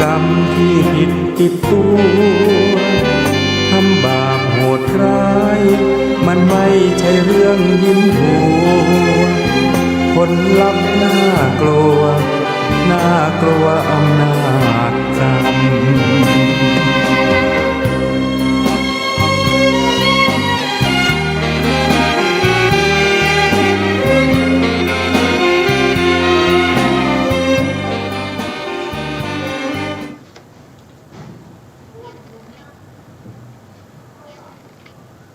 กรรมที่ผิดติดตัวทำบาปโหดร้ายมันไม่ใช่เรื่องยิ้มหัวผลลัพธ์น่ากลัวน่ากลัวอำนาจกรรม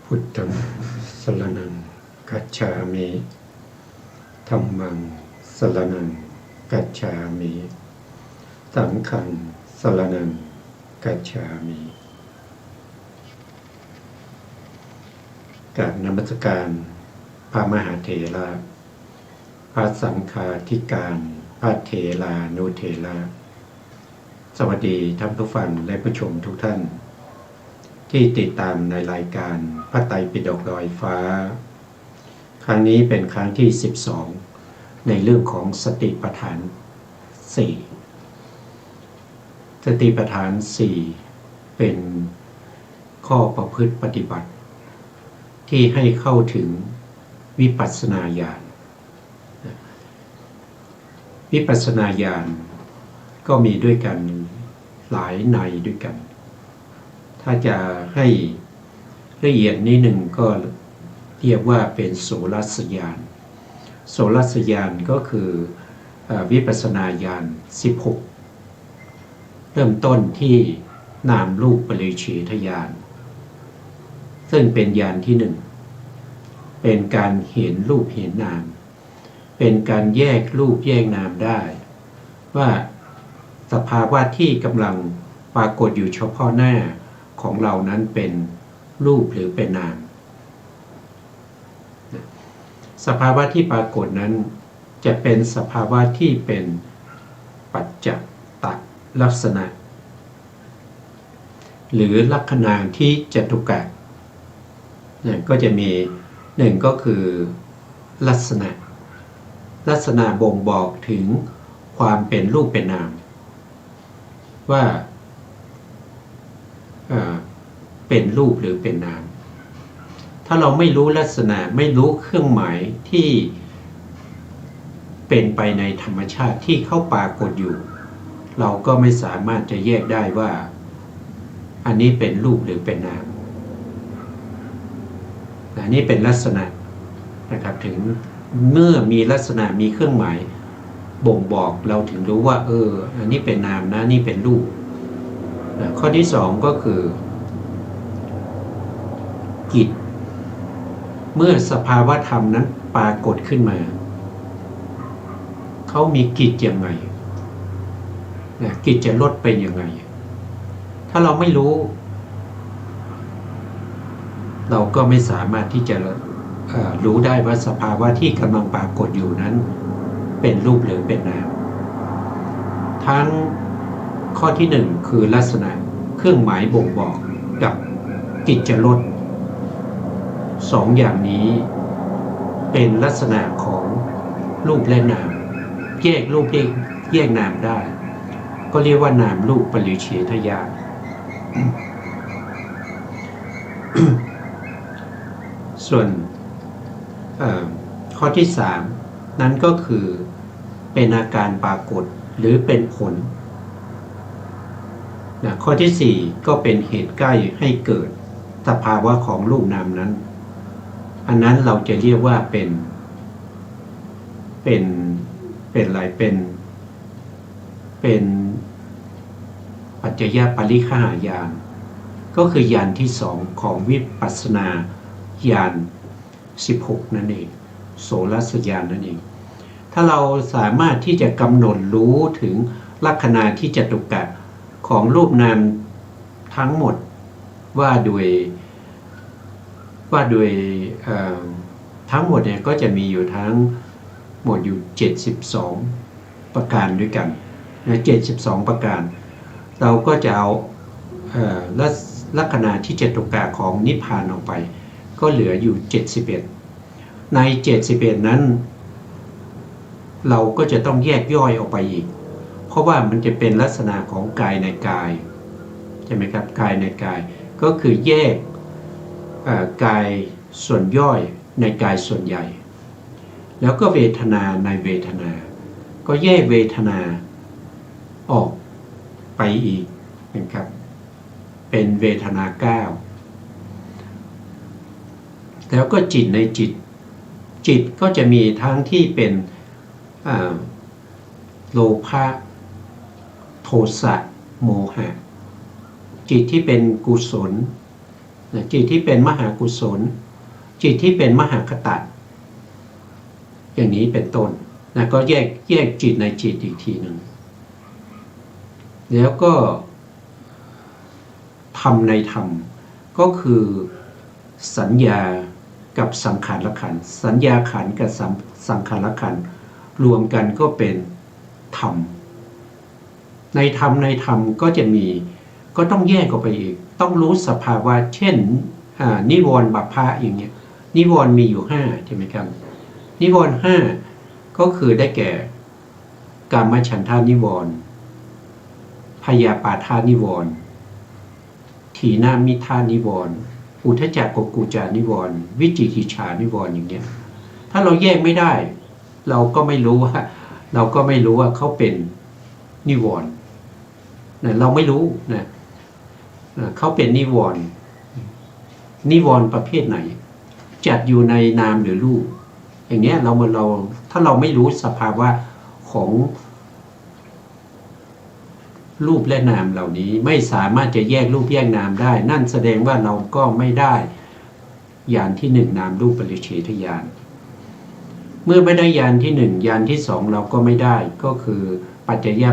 พุทธังสรณังคัจฉามิธัมมังสรณังคัจฉามิสังฆังสรณังคัจฉามิกราบนมัสการพระมหาเถระพระสังฆาธิการพระเถรานุเถระสวัสดีท่านผู้ฟังและผู้ชมทุกท่านที่ติดตามในรายการพระไตรปิฎกลอยฟ้าครั้งนี้เป็นครั้งที่12ในเรื่องของสติปัฏฐาน4สติปัฏฐาน4เป็นข้อประพฤติปฏิบัติที่ให้เข้าถึงวิปัสสนาญาณวิปัสสนาญาณก็มีด้วยกันหลายในด้วยกันถ้าจะให้ละเอียดนิดหนึ่งก็เรียกว่าเป็นโสรัสญาณโสรัสญาณก็คือวิปัสสนาญาณ16เริ่มต้นที่นามรูปปริเฉทญาณซึ่งเป็นญาณที่1เป็นการเห็นรูปเห็นนามเป็นการแยกรูปแยกนามได้ว่าสภาวะที่กำลังปรากฏอยู่เฉพาะหน้าของเรานั้นเป็นรูปหรือเป็นนามสภาวะที่ปรากฏนั้นจะเป็นสภาวะที่เป็นปัจจตลักษณะหรือลักขณาที่จตุกะก็จะมี1ก็คือลักษณะบ่งบอกถึงความเป็นรูปเป็นนามว่าเป็นรูปหรือเป็นนามถ้าเราไม่รู้ลักษณะไม่รู้เครื่องหมายที่เป็นไปในธรรมชาติที่เข้าปรากฏอยู่เราก็ไม่สามารถจะแยกได้ว่าอันนี้เป็นรูปหรือเป็นนามอันนี้เป็นลักษณะนะครับถึงเมื่อมีลักษณะมีเครื่องหมายบ่งบอกเราถึงรู้ว่าอันนี้เป็นนามนะนี่เป็นรูปข้อที่2ก็คือกิจเมื่อสภาวะธรรมนั้นปรากฏขึ้นมาเขามีกิจยังไงกิจจะลดเป็นยังไงถ้าเราไม่รู้เราก็ไม่สามารถที่จะรู้ได้ว่าสภาวะที่กำลังปรากฏอยู่นั้นเป็นรูปหรือเป็นนามทั้งข้อที่1คือลักษณะเครื่องหมายบ่งบอกกับกิจจะลด2อย่างนี้เป็นลักษณะของรูปและนามแยกรูปแยกนามได้ก็เรียกว่านามรูปปริเฉทญาณ ส่วนข้อที่3นั้นก็คือเป็นอาการปรากฏหรือเป็นผลข้อที่4ก็เป็นเหตุใกล้ให้เกิดสภาวะของรูปนามนั้นอันนั้นเราจะเรียกว่าเป็นอะไรเป็นปัจจยปริฆาญาณก็คือญาณที่2ของวิปัสสนาญาณ16นั่นเองโสรัสญาณนั่นเองถ้าเราสามารถที่จะกำหนดรู้ถึงลักขณาที่จตุกะของรูปนามทั้งหมดว่าโดยทั้งหมดเนี่ยก็จะมีอยู่ทั้งหมดอยู่72ประการด้วยกัน72ประการเราก็จะเอาลักขณาที่จตุกะของนิพพานออกไปก็เหลืออยู่71ใน71นั้นเราก็จะต้องแยกย่อยออกไปอีกพ ราะว่ามันจะเป็นลักษณะของกายในกายใช่ไหมครับกายในกายก็คือแยกกายส่วนย่อยในกายส่วนใหญ่แล้วก็เวทนาในเวทนาก็แยกเวทนาออกไปอีกนะครับเป็นเวทนา9แล้วก็จิตในจิตก็จะมีทั้งที่เป็นโลภะโทสะโมหะจิตที่เป็นกุศลจิตที่เป็นมหากุศลจิตที่เป็นมหาคตะอย่างนี้เป็นต้นนะก็แยกจิตในจิตอีกทีหนึ่งแล้วก็ธรรมในธรรมก็คือสัญญากับสังขารขันธ์สัญญาขันธ์กับสังขารขันธ์รวมกันก็เป็นธรรมในธรรมก็จะมีก็ต้องแยกออกไปอีกต้องรู้สภาวะเช่นนิวรณ์บัพพะอย่างเงี้ยนิวรณ์มีอยู่5ใช่ไหมครับนิวรณ์5ก็คือได้แก่กามฉันทานิวรณ์พยาปาทานิวรณ์ถีนามิทานิวรณ์อุทธัจจกกุจจานิวรณ์วิจิกิจฉานิวรณ์อย่างเงี้ยถ้าเราแยกไม่ได้เราก็ไม่รู้ว่าเขาเป็นนิวรณ์นะเราไม่รู้นะเขาเป็นนิวรณ์ประเภทไหนจัดอยู่ในนามหรือรูปอย่างเงี้ยเราถ้าเราไม่รู้สภาวะของรูปและนามเหล่านี้ไม่สามารถจะแยกรูปแยกนามได้นั่นแสดงว่าเราก็ไม่ได้ญาณที่1นามรูปปริเฉทญาณเมื่อไม่ได้ญาณที่1ญาณที่2เราก็ไม่ได้ก็คือปัจจย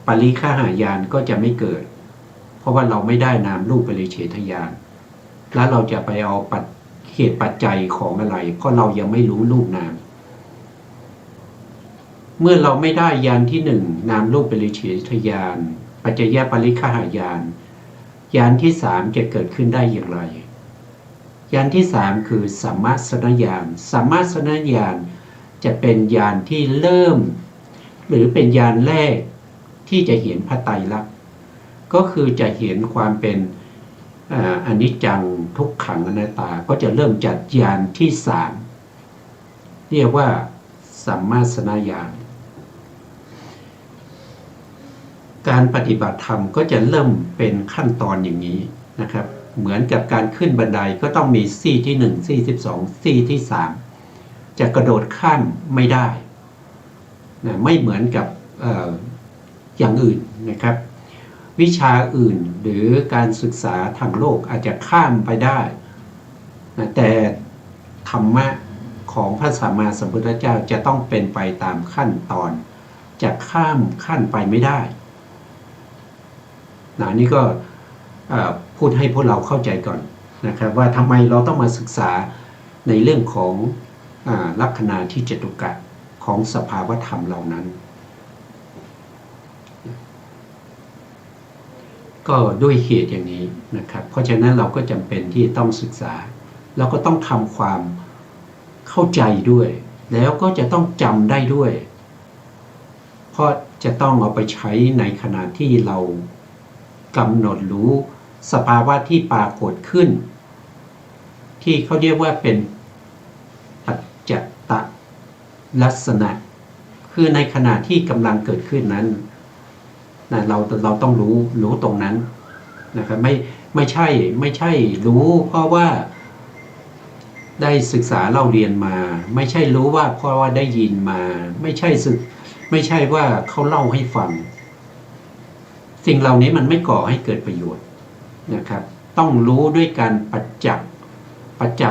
ปริฆหายานก็จะไม่เกิดเพราะว่าเราไม่ได้นามรูปปริเฉทญาณแล้วเราจะไปเอาเหตุปัจจัยของอะไรเพราะเรายังไม่รู้รูปนามเมื่อเราไม่ได้ญาณที่1นามรูปปริเฉทญาณปัจจยปริฆหายานญาณที่3จะเกิดขึ้นได้อย่างไรญาณที่3คือสัมมาสนญาณสัมมาสนญาณจะเป็นญาณที่เริ่มหรือเป็นญาณแรกที่จะเห็นพระไตรลักษณ์ก็คือจะเห็นความเป็นอนิจจังทุกขังอนัตตาก็จะเริ่มจากญาณที่3เรียกว่าสัมมาสนญาณการปฏิบัติธรรมก็จะเริ่มเป็นขั้นตอนอย่างนี้นะครับเหมือนกับการขึ้นบันไดก็ต้องมีซี่ที่1ซี่ที่2ซี่ที่3จะกระโดดข้ามไม่ได้นะไม่เหมือนกับอย่างอื่นนะครับวิชาอื่นหรือการศึกษาทางโลกอาจจะข้ามไปได้นะแต่ธรรมะของพระสัมมาสัมพุทธเจ้าจะต้องเป็นไปตามขั้นตอนจะข้ามขั้นไปไม่ได้นะนี่ก็พูดให้พวกเราเข้าใจก่อนนะครับว่าทำไมเราต้องมาศึกษาในเรื่องของลักขณาที่จตุกะของสภาวธรรมเหล่านั้นก็ด้วยเหตุอย่างนี้นะครับเพราะฉะนั้นเราก็จำเป็นที่ต้องศึกษาแล้วก็ต้องทำความเข้าใจด้วยแล้วก็จะต้องจำได้ด้วยเพราะจะต้องเอาไปใช้ในขณะที่เรากำหนดรู้สภาวะที่ปรากฏขึ้นที่เขาเรียกว่าเป็นปัจจตลักษณะคือในขณะที่กำลังเกิดขึ้นนั้นนะเราต้องรู้ตรงนั้นนะครับไม่ใช่รู้เพราะว่าได้ศึกษาเล่าเรียนมาไม่ใช่รู้ว่าเพราะว่าได้ยินมาไม่ใช่ว่าเขาเล่าให้ฟังสิ่งเหล่านี้มันไม่ก่อให้เกิดประโยชน์นะครับต้องรู้ด้วยการประจัก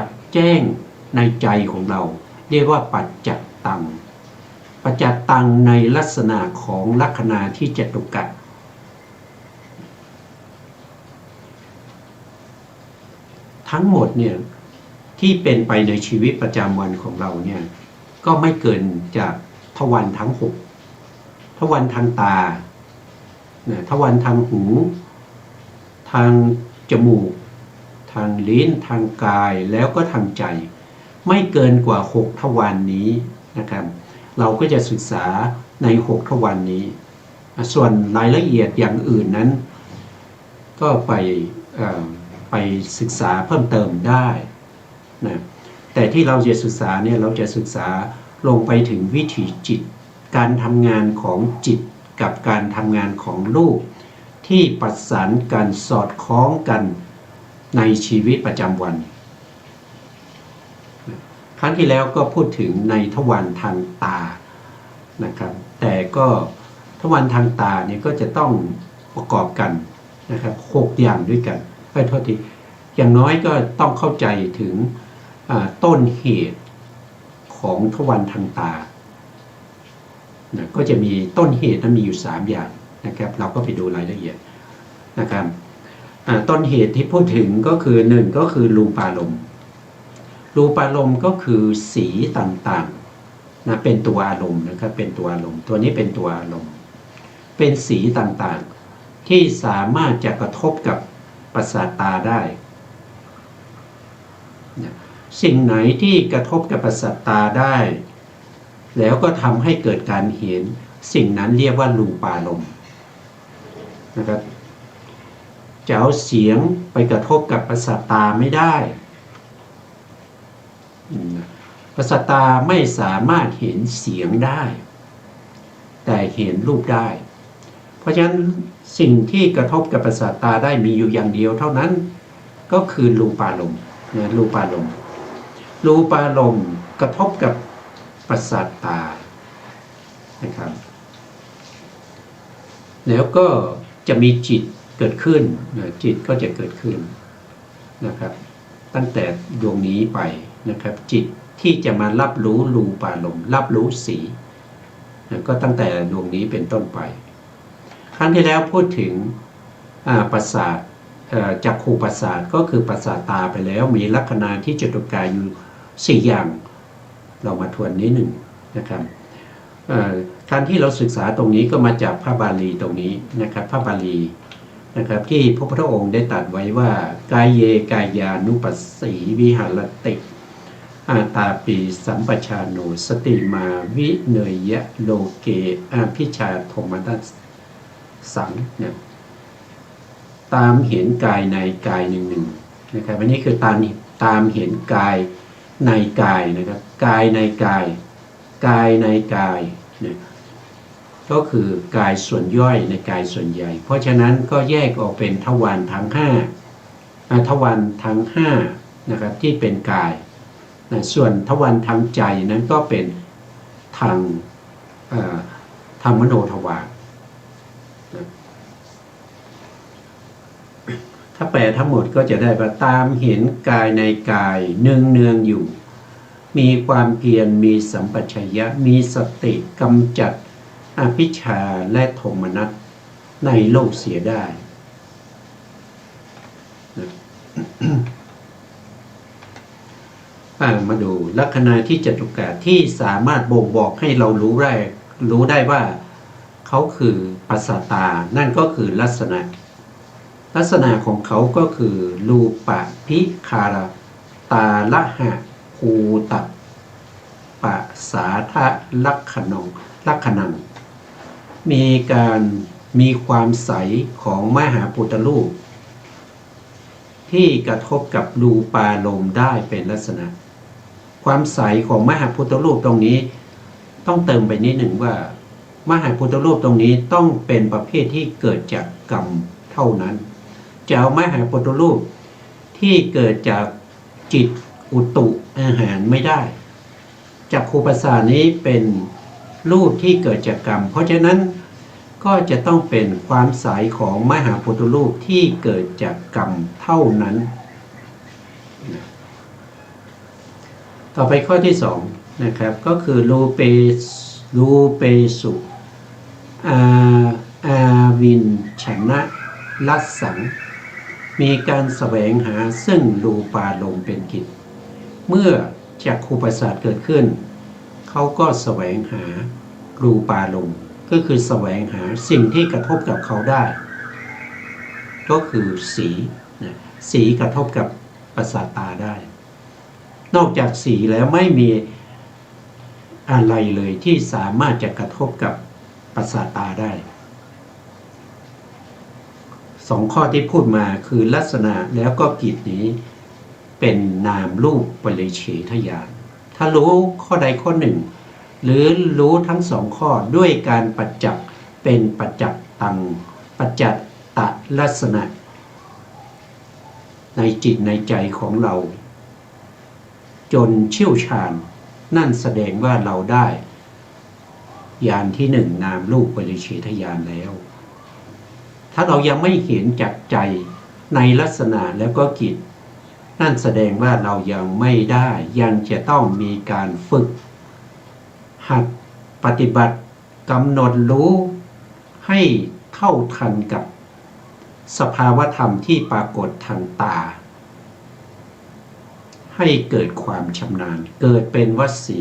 ษ์แจ้งในใจของเราเรียกว่าปัจจักตังในลักษณะของลักขณาที่จตุกะทั้งหมดเนี่ยที่เป็นไปในชีวิตประจำวันของเราเนี่ยก็ไม่เกินจากทวารทั้ง6ทวารทางตาทวารทางหูทางจมูกทางลิ้นทางกายแล้วก็ทางใจไม่เกินกว่า6ทวารนี้นะครับเราก็จะศึกษาใน6ทวารนี้ ส่วนรายละเอียดอย่างอื่นนั้นก็ไปศึกษาเพิ่มเติมได้นะแต่ที่เราจะศึกษาเนี่ยเราจะศึกษาลงไปถึงวิถีจิตการทำงานของจิตกับการทำงานของรูปที่ประสานกันสอดคล้องกันในชีวิตประจำวันครั้งที่แล้วก็พูดถึงในทวารทางตานะครับแต่ก็ทวารทางตาเนี่ยก็จะต้องประกอบกันนะครับ6อย่างด้วยกันโทษทีอย่างน้อยก็ต้องเข้าใจถึงต้นเหตุของทวารทางตานะก็จะมีต้นเหตุนั้นมีอยู่3อย่างนะครับเราก็ไปดูรายละเอียดนะครับต้นเหตุที่พูดถึงก็คือ1ก็คือรูปารมณ์รูปารมณ์ก็คือสีต่างๆนะเป็นตัวอารมณ์นะครับเป็นตัวอารมณ์ตัวนี้เป็นตัวอารมณ์เป็นสีต่างๆที่สามารถจะกระทบกับประสาทตาได้นะสิ่งไหนที่กระทบกับประสาทตาได้แล้วก็ทำให้เกิดการเห็นสิ่งนั้นเรียกว่ารูปารมณ์นะครับจะเอาเสียงไปกระทบกับประสาทตาไม่ได้ประสาทตาไม่สามารถเห็นเสียงได้แต่เห็นรูปได้เพราะฉะนั้นสิ่งที่กระทบกับประสาทตาได้มีอยู่อย่างเดียวเท่านั้นก็คือรูปารมณ์นะรูปารมณ์รูปารมณ์กระทบกับประสาทตานะครับแล้วก็จะมีจิตเกิดขึ้นจิตก็จะเกิดขึ้นนะครับตั้งแต่ดวงนี้ไปนะครับจิตที่จะมารับรู้รูปารมณ์รับรู้สีก็ตั้งแต่ดวงนี้เป็นต้นไปครั้งที่แล้วพูดถึงประสาทจักขุประสาทก็คือประสาทตาไปแล้วมีลักษณะที่จตุกายอยู่4อย่างเรามาทวนนิดหนึ่งนะครับการที่เราศึกษาตรงนี้ก็มาจากพระบาลีตรงนี้นะครับพระบาลีนะครับที่พระพุทธองค์ได้ตรัสไว้ว่ากายเยกายานุปัสสีวิหารติอาตาปีสัมปชาโนสติมาวิเนยยะโลเกอภิชาโทมนัสสังเนี่ยตามเห็นกายในกายหนึ่งนะครับอันนี้คือตามเห็นกายในกายนะครับกายในกายกายในกายเนี่ยก็คือกายส่วนย่อยในกายส่วนใหญ่เพราะฉะนั้นก็แยกออกเป็นทวารทั้ง5ทวารทั้ง5นะครับที่เป็นกายส่วนทวารทางใจนั้นก็เป็นทางมโนทวารถ้าแปลทั้งหมดก็จะได้ว่าตามเห็นกายในกายเนืองอยู่มีความเพียรมีสัมปชัญญะมีสติกำจัดอภิชาและโทมนัสในโลกเสียได้มาดูลัคนาที่จตุกะที่สามารถบ่งบอกให้เรารู้ได้ว่าเขาคือปัสสตานั่นก็คือลักษณะของเขาก็คือรูปะพิคาราตาละหะภูตะปะสาทะลักขณังมีความใสของมหาพุทธรูปที่กระทบกับรูปารมณ์ได้เป็นลักษณะความใสของมหาพุทธรูปตรงนี้ต้องเติมไปนิดหนึ่งว่ามหาพุทธรูปตรงนี้ต้องเป็นประเภทที่เกิดจากกรรมเท่านั้นจะเอามหาพุทธรูปที่เกิดจากจิตอุตุอาหารไม่ได้จักขุประสาทนี้เป็นรูปที่เกิดจากกรรมเพราะฉะนั้นก็จะต้องเป็นความใสของมหาพุทธรูปที่เกิดจากกรรมเท่านั้นต่อไปข้อที่2นะครับก็คือรูเปสุอาวินชนะลัสสังมีการแสวงหาซึ่งรูปารมณ์เป็นกิจเมื่อจักขุประสาทเกิดขึ้นเขาก็แสวงหารูปารมณ์ก็คือแสวงหาสิ่งที่กระทบกับเขาได้ก็คือสีกระทบกับประสาทตาได้นอกจากสีแล้วไม่มีอะไรเลยที่สามารถจะกระทบกับประสาทตาได้ สองข้อที่พูดมาคือลักษณะแล้วก็กิจนี้เป็นนามรูปปริเฉทญาณถ้ารู้ข้อใดข้อหนึ่งหรือรู้ทั้งสองข้อด้วยการปัจจักเป็นปัจจักตังปัจจัตตลักษณะในจิตในใจของเราจนเชี่ยวชาญนั่นแสดงว่าเราได้ญาณที่หนึ่งนามรูปปริเฉทญาณแล้วถ้าเรายังไม่เห็นจักใจในลักษณะแล้วก็กิจนั่นแสดงว่าเรายังไม่ได้ยังจะต้องมีการฝึกหัดปฏิบัติกำหนดรู้ให้เท่าทันกับสภาวธรรมที่ปรากฏทางตาให้เกิดความชำนาญเกิดเป็นวสี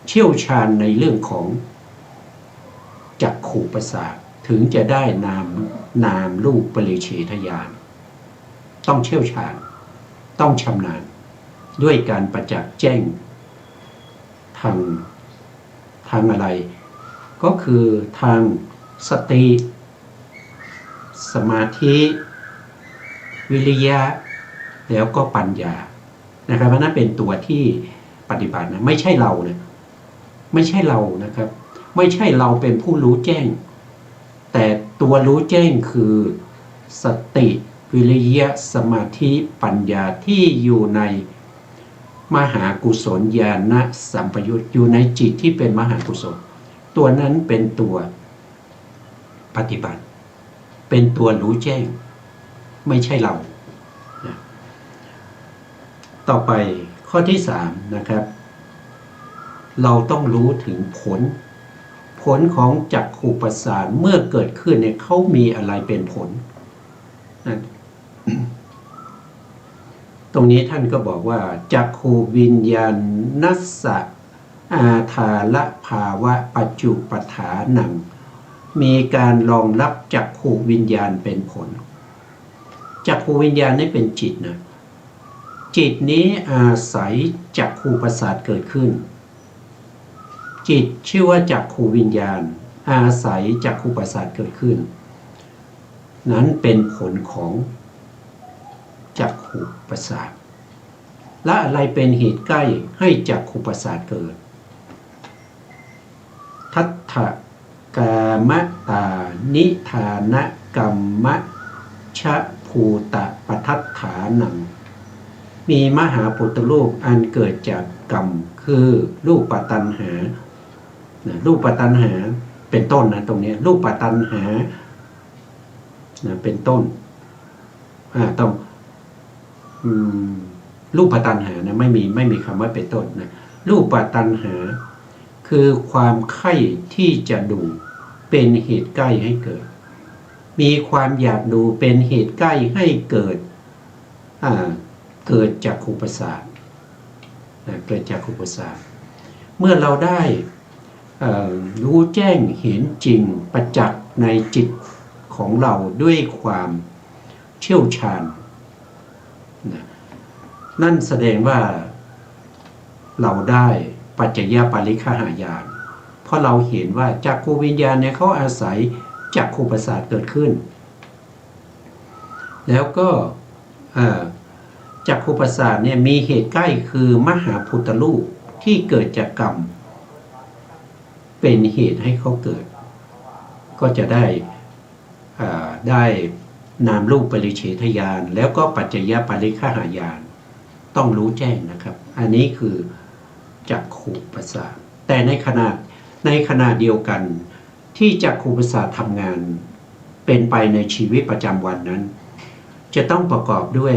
เชี่ยวชาญในเรื่องของจักขุประสาทถึงจะได้นามรูปปริเฉทญาณต้องเชี่ยวชาญต้องชำนาญด้วยการประจักษ์แจ้งทางอะไรก็คือทางสติสมาธิวิริยะแล้วก็ปัญญานะครับเพราะนั้นเป็นตัวที่ปฏิบัตินะไม่ใช่เรานะไม่ใช่เรานะครับไม่ใช่เราเป็นผู้รู้แจ้งแต่ตัวรู้แจ้งคือสติวิริยะสมาธิปัญญาที่อยู่ในมหากุศลญาณสัมปยุตอยู่ในจิตที่เป็นมหากุศลตัวนั้นเป็นตัวปฏิบัติเป็นตัวรู้แจ้งไม่ใช่เรานะต่อไปข้อที่3นะครับเราต้องรู้ถึงผลของจักขุประสาทเมื่อเกิดขึ้นเนี่ยเขามีอะไรเป็นผลนะตรงนี้ท่านก็บอกว่าจักขุวิญญาณนัสสะอาทาละภาวะปัจจุปฐานังมีการรองรับจักขุวิญญาณเป็นผลจักขุวิญญาณนี่เป็นจิตนะจิตนี้อาศัยจักขุประสาทเกิดขึ้นจิตชื่อว่าจักขุวิญญาณอาศัยจักขุประสาทเกิดขึ้นนั้นเป็นผลของจักขุประสาทและอะไรเป็นเหตุใกล้ให้จักขุประสาทเกิดทัฏฐกามตานิธานกรรมชะภูตะปทัฏฐานังมีมหาปุตตรูปอันเกิดจากกรรมคือรูปตัณหารูปตัณหาเป็นต้นนะตรงนี้รูปตัณหาเป็นต้นต้องรูปตัณหานะไม่มีคำว่าเป็นต้นนะรูปตัณหาคือความใคร่ที่จะดูเป็นเหตุใกล้ให้เกิดมีความอยากดูเป็นเหตุใกล้ให้เกิดจักขุประสาทเกิดจักขุประสาทเมื่อเราได้รู้แจ้งเห็นจริงประจักษ์ในจิตของเราด้วยความเชี่ยวชาญนั่นแสดงว่าเราได้ปัจจยปาริฆหายานเพราะเราเห็นว่าจักขุวิญญาณเนี่ยเขาอาศัยจักขุประสาทเกิดขึ้นแล้วก็จักขุประสาทเนี่ยมีเหตุใกล้คือมหาพุทธรูปที่เกิดจากกรรมเป็นเหตุให้เขาเกิดก็จะได้นามรูปปริเฉทญาณแล้วก็ปัจจยปาริฆหายานต้องรู้แจ้งนะครับอันนี้คือจักขุประสาทแต่ในขณะเดียวกันที่จักขุประสาททำงานเป็นไปในชีวิตประจำวันนั้นจะต้องประกอบด้วย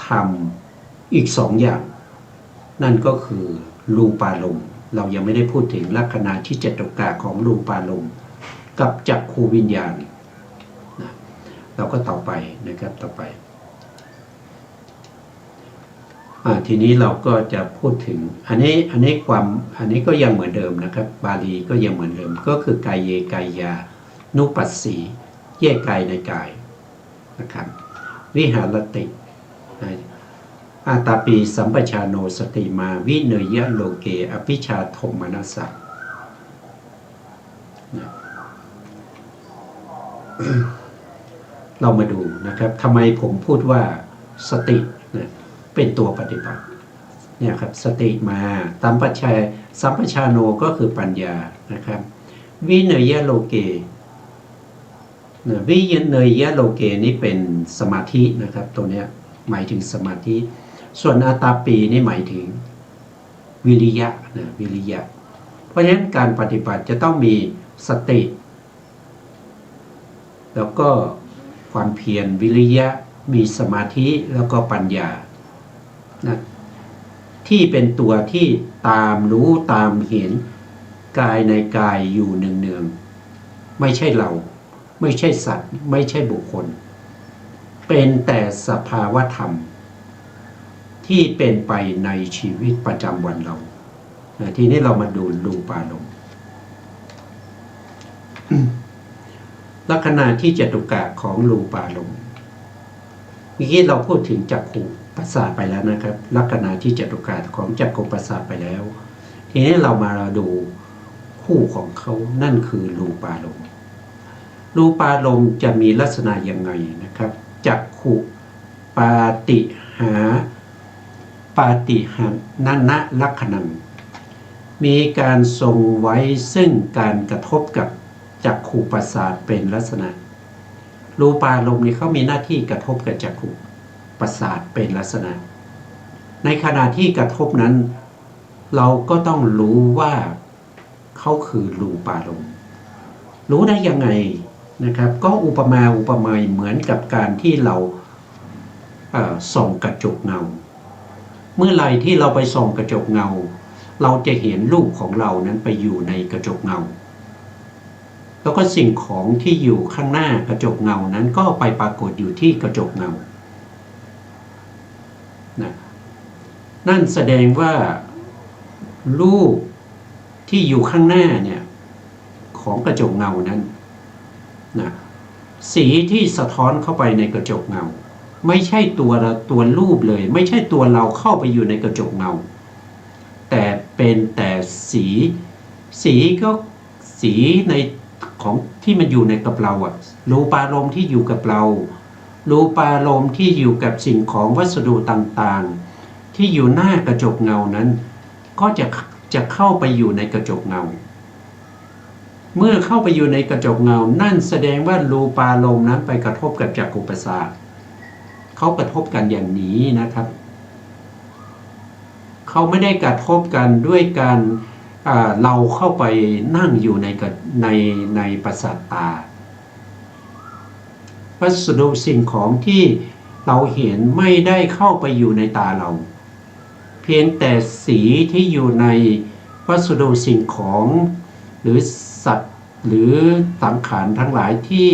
ธรรมอีก2 อย่างนั่นก็คือรูปารมณ์เรายังไม่ได้พูดถึงลักษณะที่7 ประการของรูปารมณ์กับจักขุวิญญาณนะเราก็ต่อไปนะครับต่อไปทีนี้เราก็จะพูดถึงอันนี้ก็ยังเหมือนเดิมนะครับบาลีก็ยังเหมือนเดิมก็คือกายเยกายานุปัสสีแยกกายในกายนะครับวิหารติอาตาปีสัมปชาโนสติมาวิเนยะโลเกอภิชาโทมนัสสะ เรามาดูนะครับทำไมผมพูดว่าสตินะเป็นตัวปฏิบัติเนี่ยครับสติมาสัมปชาโนก็คือปัญญานะครับวิเนยโลเกวิเนยโลเกนี่เป็นสมาธินะครับตัวเนี้ยหมายถึงสมาธิส่วนอาตาปีนี่หมายถึงวิริยะนะวิริยะเพราะฉะนั้นการปฏิบัติจะต้องมีสติแล้วก็ความเพียรวิริยะมีสมาธิแล้วก็ปัญญานะที่เป็นตัวที่ตามรู้ตามเห็นกายในกายอยู่เนืองๆไม่ใช่เราไม่ใช่สัตว์ไม่ใช่บุคคลเป็นแต่สภาวธรรมที่เป็นไปในชีวิตประจำวันเราทีนี้เรามาดูรูปารมณ์ ลักษณะที่จตุกะของรูปารมณ์เมื่อกี้เราพูดถึงจักขุประสาทไปแล้วนะครับลักษณะที่จตุกะของจักขุประสาทไปแล้วทีนี้เรามาดูคู่ของเขานั่นคือรูปารมณ์รูปารมณ์จะมีลักษณะยังไงนะครับจักขุปาติหานันลักขณังมีการทรงไว้ซึ่งการกระทบกับจักขุประสาทเป็นลักษณะรูปารมณ์นี้เขามีหน้าที่กระทบกับจักขุประสาทเป็นลักษณะในขณะที่กระทบนั้นเราก็ต้องรู้ว่าเขาคือรูปารมณ์รู้ได้ยังไงนะครับก็อุปมาเหมือนกับการที่เราส่องกระจกเงาเมื่อไหร่ที่เราไปส่องกระจกเงาเราจะเห็นรูปของเรานั้นไปอยู่ในกระจกเงาแล้วก็สิ่งของที่อยู่ข้างหน้ากระจกเงานั้นก็ไปปรากฏอยู่ที่กระจกเงานะนั่นแสดงว่ารูปที่อยู่ข้างหน้าเนี่ยของกระจกเงานั้นนะสีที่สะท้อนเข้าไปในกระจกเงาไม่ใช่ตัวรูปเลยไม่ใช่ตัวเราเข้าไปอยู่ในกระจกเงาแต่เป็นแต่สีก็สีในของที่มันอยู่ในกับเราอะรูปารมณ์ที่อยู่กับเรารูปารมณ์ที่อยู่กับสิ่งของวัสดุต่างๆที่อยู่หน้ากระจกเงานั้นก็จะเข้าไปอยู่ในกระจกเงาเมื่อเข้าไปอยู่ในกระจกเงานั่นแสดงว่ารูปารมณ์นั้นไปกระทบกับจักขุประสาทเขากระทบกันอย่างนี้นะครับเขาไม่ได้กระทบกันด้วยการเราเข้าไปนั่งอยู่ในประสาทตาวัสดุสิ่งของที่เราเห็นไม่ได้เข้าไปอยู่ในตาเราเพียงแต่สีที่อยู่ในวัสดุสิ่งของหรือสัตว์หรือสังขารทั้งหลายที่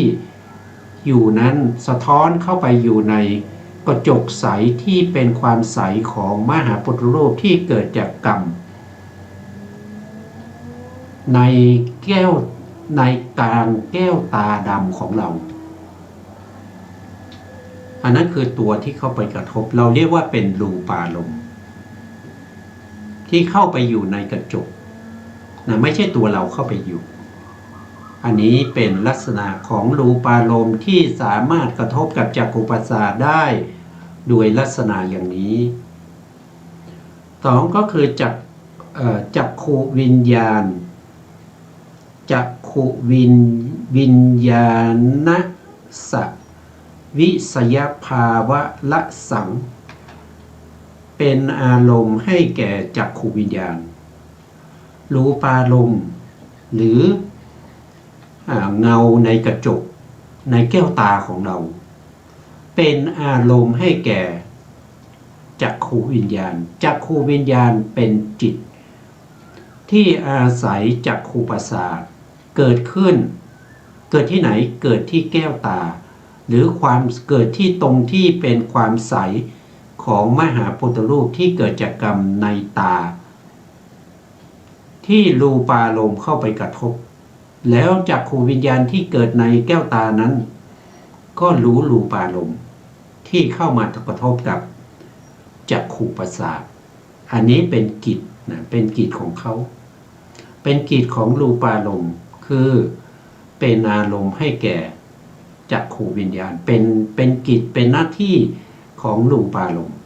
อยู่นั้นสะท้อนเข้าไปอยู่ในกระจกใสที่เป็นความใสของมหาปุถุรูปที่เกิดจากกรรมในกลางแก้วตาดำของเราอันนั้นคือตัวที่เข้าไปกระทบเราเรียกว่าเป็นรูปารมณ์ที่เข้าไปอยู่ในกระจกนะไม่ใช่ตัวเราเข้าไปอยู่อันนี้เป็นลักษณะของรูปารมณ์ที่สามารถกระทบกับจักขุประสาทได้โดยลักษณะอย่างนี้สองก็คือจักขุวิญญาณจักขุวิญญาณสวิสยภาวะละสังเป็นอารมณ์ให้แก่จักขุวิญญาณรูปารมณ์หรือเงาในกระจกในแก้วตาของเราเป็นอารมณ์ให้แก่จักขุวิญญาณจักขุวิญญาณเป็นจิตที่อาศัยจักขุประสาทเกิดที่ไหนเกิดที่แก้วตาหรือความเกิดที่ตรงที่เป็นความใสของมหาพุทธรูปที่เกิดจากกรรมในตาที่รูปารมณ์เข้าไปกระทบแล้วจักขุวิญญาณที่เกิดในแก้วตานั้นก็รู้รูปารมณ์ที่เข้ามากระทบกับจักขุประสาทอันนี้เป็นกิจนะเป็นกิจของเขาเป็นกิจของรูปารมณ์คือเป็นอารมณ์ให้แก่ จักขูวิญญาณเป็นกิจเป็นหน้าที่ของรูปารมณ์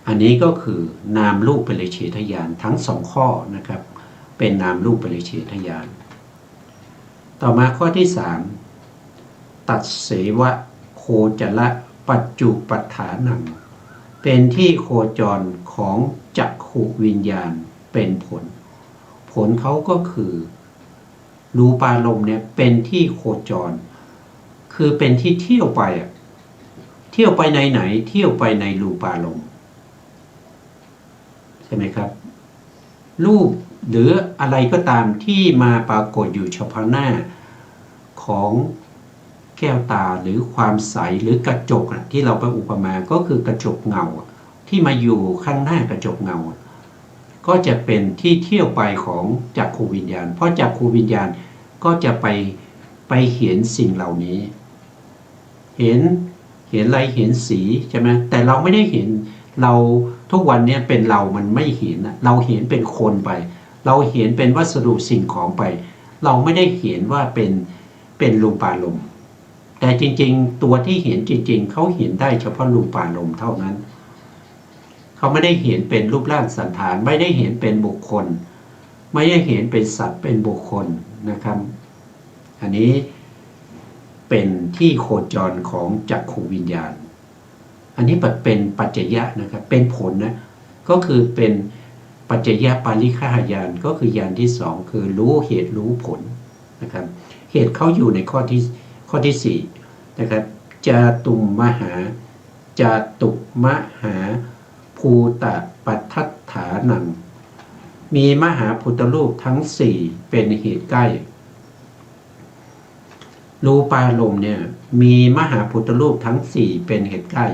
อันนี้ก็คือนามรูปปริเฉทญาณทั้งสองข้อนะครับเป็นนามรูปปริเฉทญาณต่อมาข้อที่3ตัดเสวะโคจระปัจจุปัฏฐานังเป็นที่โคจรของจักขุวิญญาณเป็นผลเขาก็คือรูปารมณ์เนี่ยเป็นที่โคจรคือเป็นที่เที่ยวไปเที่ยวไปไหนเที่ยวไปในรูปารมณ์ใช่ไหมครับรูปหรืออะไรก็ตามที่มาปรากฏอยู่เฉพาะหน้าของแก้วตาหรือความใสหรือกระจกที่เราไปอุปมาก็คือกระจกเงาที่มาอยู่ข้างหน้ากระจกเงาก็จะเป็นที่เที่ยวไปของจักขูวิญญาณเพราะจักขูวิญญาณก็จะไปเห็นสิ่งเหล่านี้เห็นอะไรเห็นสีใช่ไหมแต่เราไม่ได้เห็นเราทุกวันนี้เป็นเรามันไม่เห็นเราเห็นเป็นคนไปเราเห็นเป็นวัสดุสิ่งของไปเราไม่ได้เห็นว่าเป็นรูปารมณ์แต่จริงๆตัวที่เห็นจริงๆเขาเห็นได้เฉพาะรูปารมณ์เท่านั้นเขาไม่ได้เห็นเป็นรูปร่างสันฐานไม่ได้เห็นเป็นบุคคลไม่ได้เห็นเป็นสัตว์เป็นบุคคลนะครับอันนี้เป็นที่โคจรของจักขูวิญญาณอันนี้เป็นปัจจยะนะครับเป็นผลนะก็คือเป็นปัจจยปาริฆาญาณก็คือญาณที่2คือรู้เหตุรู้ผลนะครับเหตุเขาอยู่ในข้อที่4นะครับจาตุมมหาจาตุมหาภูตปัฏฐัฏฐานังมีมหาพุทธรูปทั้ง4เป็นเหตุใกล้รูปารมณ์เนี่ยมีมหาพุทธรูปทั้ง4เป็นเหตุใกล้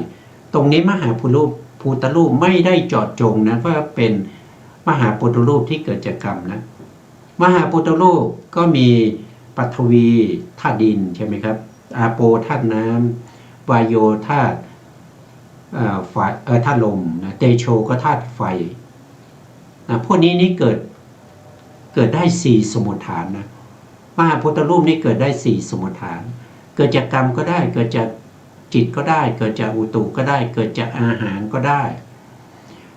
ตรงนี้มหาพุทธรูปไม่ได้เจาะจงนะว่าเป็นมหาพุทธรูปที่เกิดจากกรรมนะมหาพุทธรูปก็มีปฐวีธาตุดินใช่ไหมครับอาโปธาตุน้ำวายโยธาตุไฟธาตุลมนะเตโชก็ธาตุไฟนะพวกนี้เกิดได้4สมุฏฐานนะมหาพุทธรูปนี้เกิดได้4สมุฏฐานเกิดจากกรรมก็ได้เกิดจากจิตก็ได้เกิดจากอุตุก็ได้เกิดจากอาหารก็ได้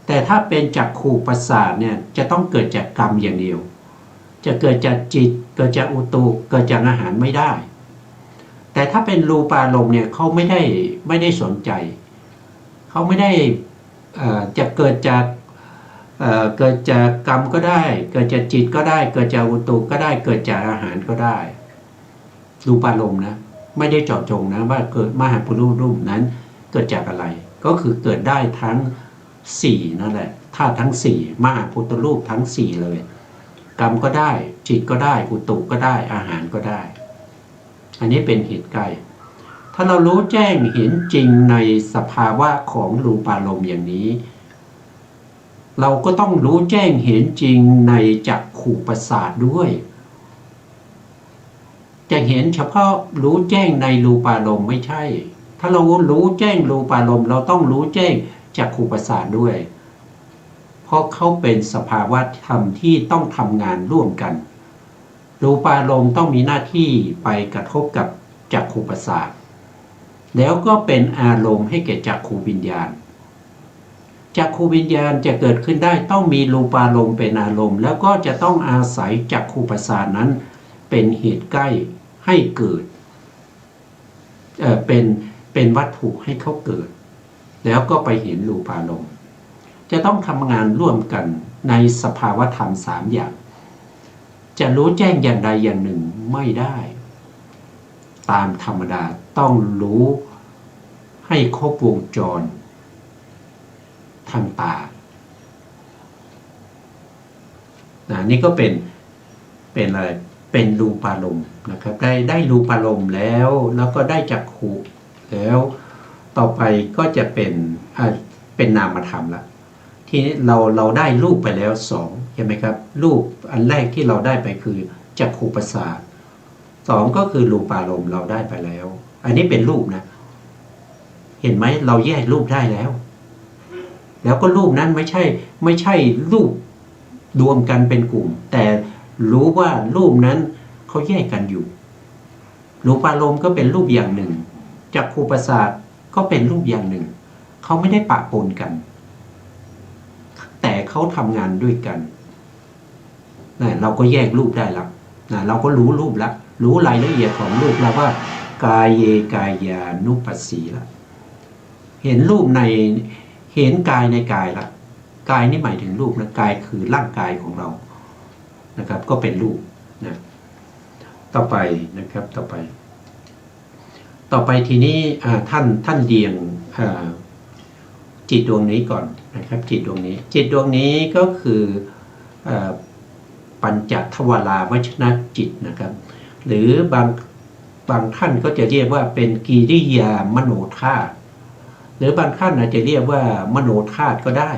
แต่ถ้าเป็นจักขูประสาทเนี่ยจะต้องเกิดจากกรรมอย่างเดียวจะเกิดจากจิตเกิดจากอุตุเกิดจากอาหารไม่ได้แต่ถ้าเป็นรูปารมณ์เนี่ยเขาไม่ได้สนใจเขาไม่ได้จะเกิดจากกรรมก็ได้เกิดจากจิตก็ได้เกิดจากอุตุก็ได้เกิดจากอาหารก็ได้รูปารมณ์นะไม่ได้เจาะจงนะว่าเกิดมหาพุทธรูปนั้นเกิดจากอะไรก็คือเกิดได้ทั้ง4นั่นแหละธาตุทั้ง4มหาพุทธรูปทั้ง4เลยกรรมก็ได้จิตก็ได้อุตุก็ได้อาหารก็ได้อันนี้เป็นเหตุใกล้ถ้าเรารู้แจ้งเห็นจริงในสภาวะของรูปารมณ์อย่างนี้เราก็ต้องรู้แจ้งเห็นจริงในจักขูประสาทด้วยจะเห็นเฉพาะรู้แจ้งในรูปารมณ์ไม่ใช่ถ้าเรารู้แจ้งรูปารมณ์เราต้องรู้แจ้งจักขูประสาทด้วยเพราะเขาเป็นสภาวะธรรมที่ต้องทำงานร่วมกันรูปารมณ์ต้องมีหน้าที่ไปกระทบกับจักขูประสาทแล้วก็เป็นอารมณ์ให้แก่จักขูวิญญาณจักขูวิญญาณจะเกิดขึ้นได้ต้องมีรูปารมณ์เป็นอารมณ์แล้วก็จะต้องอาศัยจักขูประสาทนั้นเป็นเหตุใกล้ให้เกิดเป็นวัตถุให้เขาเกิดแล้วก็ไปเห็นรูปารมณ์จะต้องทำงานร่วมกันในสภาวธรรม3อย่างจะรู้แจ้งอย่างใดอย่างหนึ่งไม่ได้ตามธรรมดาต้องรู้ให้ครบวงจรทางตานี่ก็เป็นอะไรเป็นรูปารมณ์นะครับได้รูปารมณ์แล้วก็ได้จักขุแล้วต่อไปก็จะเป็นนามธรรมละทีนี้เราได้รูปไปแล้ว2ใช่ไหมครับรูปอันแรกที่เราได้ไปคือจักขูประสาท2ก็คือรูปารมณ์เราได้ไปแล้วอันนี้เป็นรูปนะเห็นไหมเราแยกรูปได้แล้วก็รูปนั้นไม่ใช่รูปรวมกันเป็นกลุ่มแต่รู้ว่ารูปนั้น เขาแยกกันอยู่รูปารมณ์ก็เป็นรูปอย่างหนึ่งจักขุประสาทก็เป็นรูปอย่างหนึ่งเขาไม่ได้ปะปนกันแต่เขาทำงานด้วยกันนะเราก็แยกรูปได้แล้วนะเราก็รู้รูปแล้วรู้รายละเอียดของรูปแล้วว่ากายเยกายานุปัสสีละเห็นรูปในเห็นกายในกายละกายนี่หมายถึงรูปนะกายคือร่างกายของเรานะครับก็เป็นรูปนะต่อไปนะครับต่อไปทีนี้ท่านเรียงจิตดวงนี้ก่อนนะครับจิตดวงนี้ก็คือปัญจทวาราวชนะจิตนะครับหรือบางท่านก็จะเรียกว่าเป็นกิริยามโนธาตุหรือบางท่านอาจจะเรียกว่ามโนธาตุก็ได้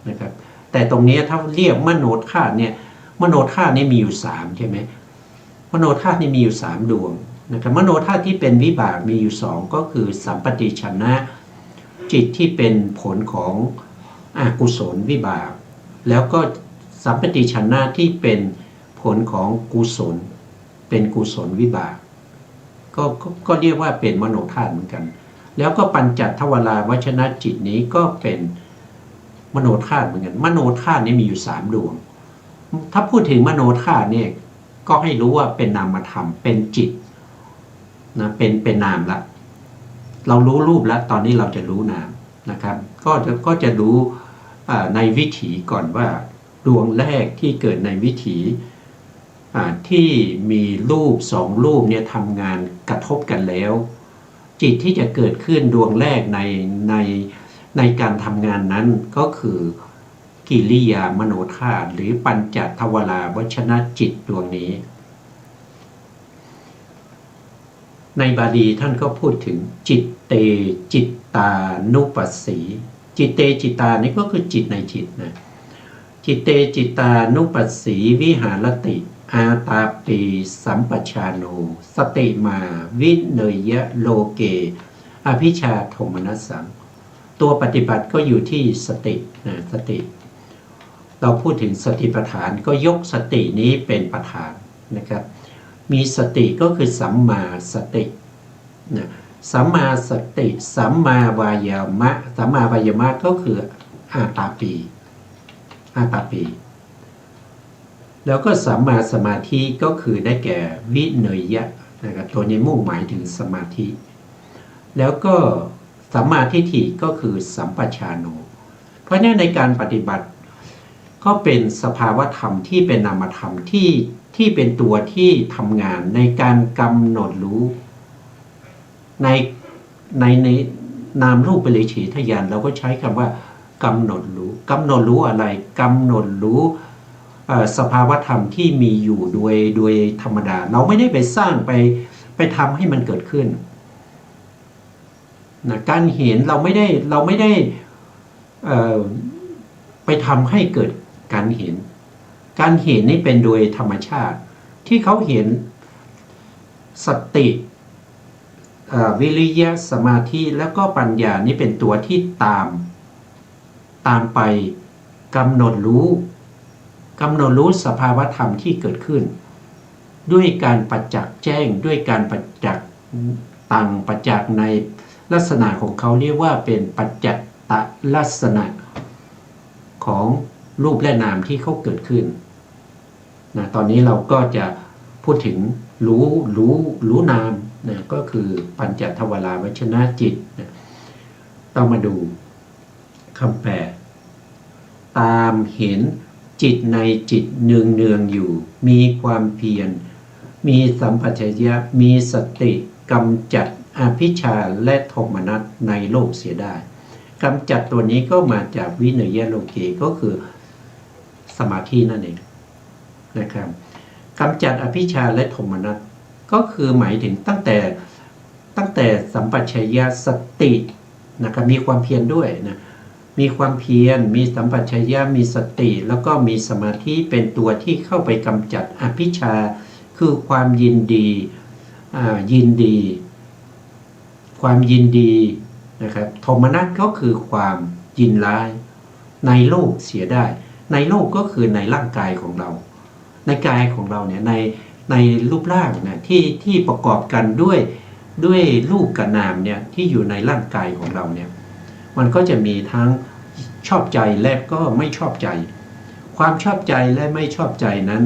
นะครับแต่ตรงนี้ถ้าเรียกมโนธาตุเนี่ยมโนธาตุนี่มีอยู่3ใช่ไหมมโนธาตุนี่มีอยู่3ดวงนะครับมโนธาตุที่เป็นวิบากมีอยู่2ก็คือสัมปติชนะจิตที่เป็นผลของอกุศลวิบากแล้วก็สัมปติชนะที่เป็นผลของกุศลเป็นกุศลวิบากก็เรียกว่าเป็นมโนธาตุเหมือนกันแล้วก็ปัญจทวาราวชนะจิตนี้ก็เป็นมโนธาตุเหมือนกันมโนธาตุนี้มีอยู่3ดวงถ้าพูดถึงมโนธาตุเนี่ยก็ให้รู้ว่าเป็นนามธรรมเป็นจิตเป็นนามละเรารู้รูปแล้วตอนนี้เราจะรู้นามนะครับก็จะรู้ในวิถีก่อนว่าดวงแรกที่เกิดในวิถีที่มีรูป2รูปเนี่ยทำงานกระทบกันแล้วจิตที่จะเกิดขึ้นดวงแรกในการทำงานนั้นก็คือกิริยามโนธาตุหรือปัญจทวาราวชนะจิตดวงนี้ในบาลีท่านก็พูดถึงจิตเตจิตตานุปัสสีจิตเตจิตตานี่ก็คือจิตในจิตนะจิตเตจิตตานุปัสสีวิหารติอาตาปีสัมปชาโนสติมาวิเนยะโลเกอภิชาโทมนัสสังตัวปฏิบัติก็อยู่ที่สตินะสติเราพูดถึงสติปัฏฐานก็ยกสตินี้เป็นประธานนะครับมีสติก็คือสัมมาสตินะสัมมาสติสัมมาวายามะสัมมาวายามะก็คืออาตาปีแล้วก็สัมมาสมาธิก็คือได้แก่วิเนยะนะครับตัวนี้มุ่งหมายถึงสมาธิแล้วก็สัมมาทิฏฐิก็คือสัมปชาโนเพราะฉะนั้นในการปฏิบัติก็เป็นสภาวธรรมที่เป็นนามธรรมที่เป็นตัวที่ทำงานในการกำหนดรู้ในนามรูปปริเฉทญาณเราก็ใช้คำว่ากำหนดรู้อะไรกำหนดรู้สภาวธรรมที่มีอยู่โดยธรรมดาเราไม่ได้ไปสร้างไปทำให้มันเกิดขึ้นนะการเห็นเราไม่ได้ไปทำให้เกิดการเห็นนี่เป็นโดยธรรมชาติที่เขาเห็นสติวิริยะสมาธิแล้วก็ปัญญานี่เป็นตัวที่ตามไปกำหนดรู้สภาวธรรมที่เกิดขึ้นด้วยการประจักษ์แจ้งด้วยการประจักษ์ประจักษ์ในลักษณะของเขาเรียกว่าเป็นปัจจัตตลักษณะของรูปและนามที่เขาเกิดขึ้นนะตอนนี้เราก็จะพูดถึงรู้นามนะก็คือปัญจทวาราวชนะจิตนะต้องมาดูคำแปลตามเห็นจิตในจิตเนืองอยู่มีความเพียรมีสัมปชัญญะมีสติกำจัดอภิชาและโทมนัสในโลกเสียได้กำจัดตัวนี้ก็มาจากวิเนยะโลเกก็คือสมาธินั่นเองนะครับกำจัดอภิชาและโทมนัสก็คือหมายถึงตั้งแต่สัมปชัญญะสตินะครับมีความเพียรด้วยนะมีความเพียรมีสัมปชัญญะมีสติแล้วก็มีสมาธิเป็นตัวที่เข้าไปกำจัดอภิชาคือความยินดีความยินดีนะครับโทมนัสก็คือความยินร้ายในโลกเสียได้ในโลกก็คือในร่างกายของเราในกายของเราเนี่ย ในรูปร่างนะที่ประกอบกันด้วยรูปกับนามเนี่ยที่อยู่ในร่างกายของเราเนี่ยมันก็จะมีทั้งชอบใจและก็ไม่ชอบใจความชอบใจและไม่ชอบใจนั้น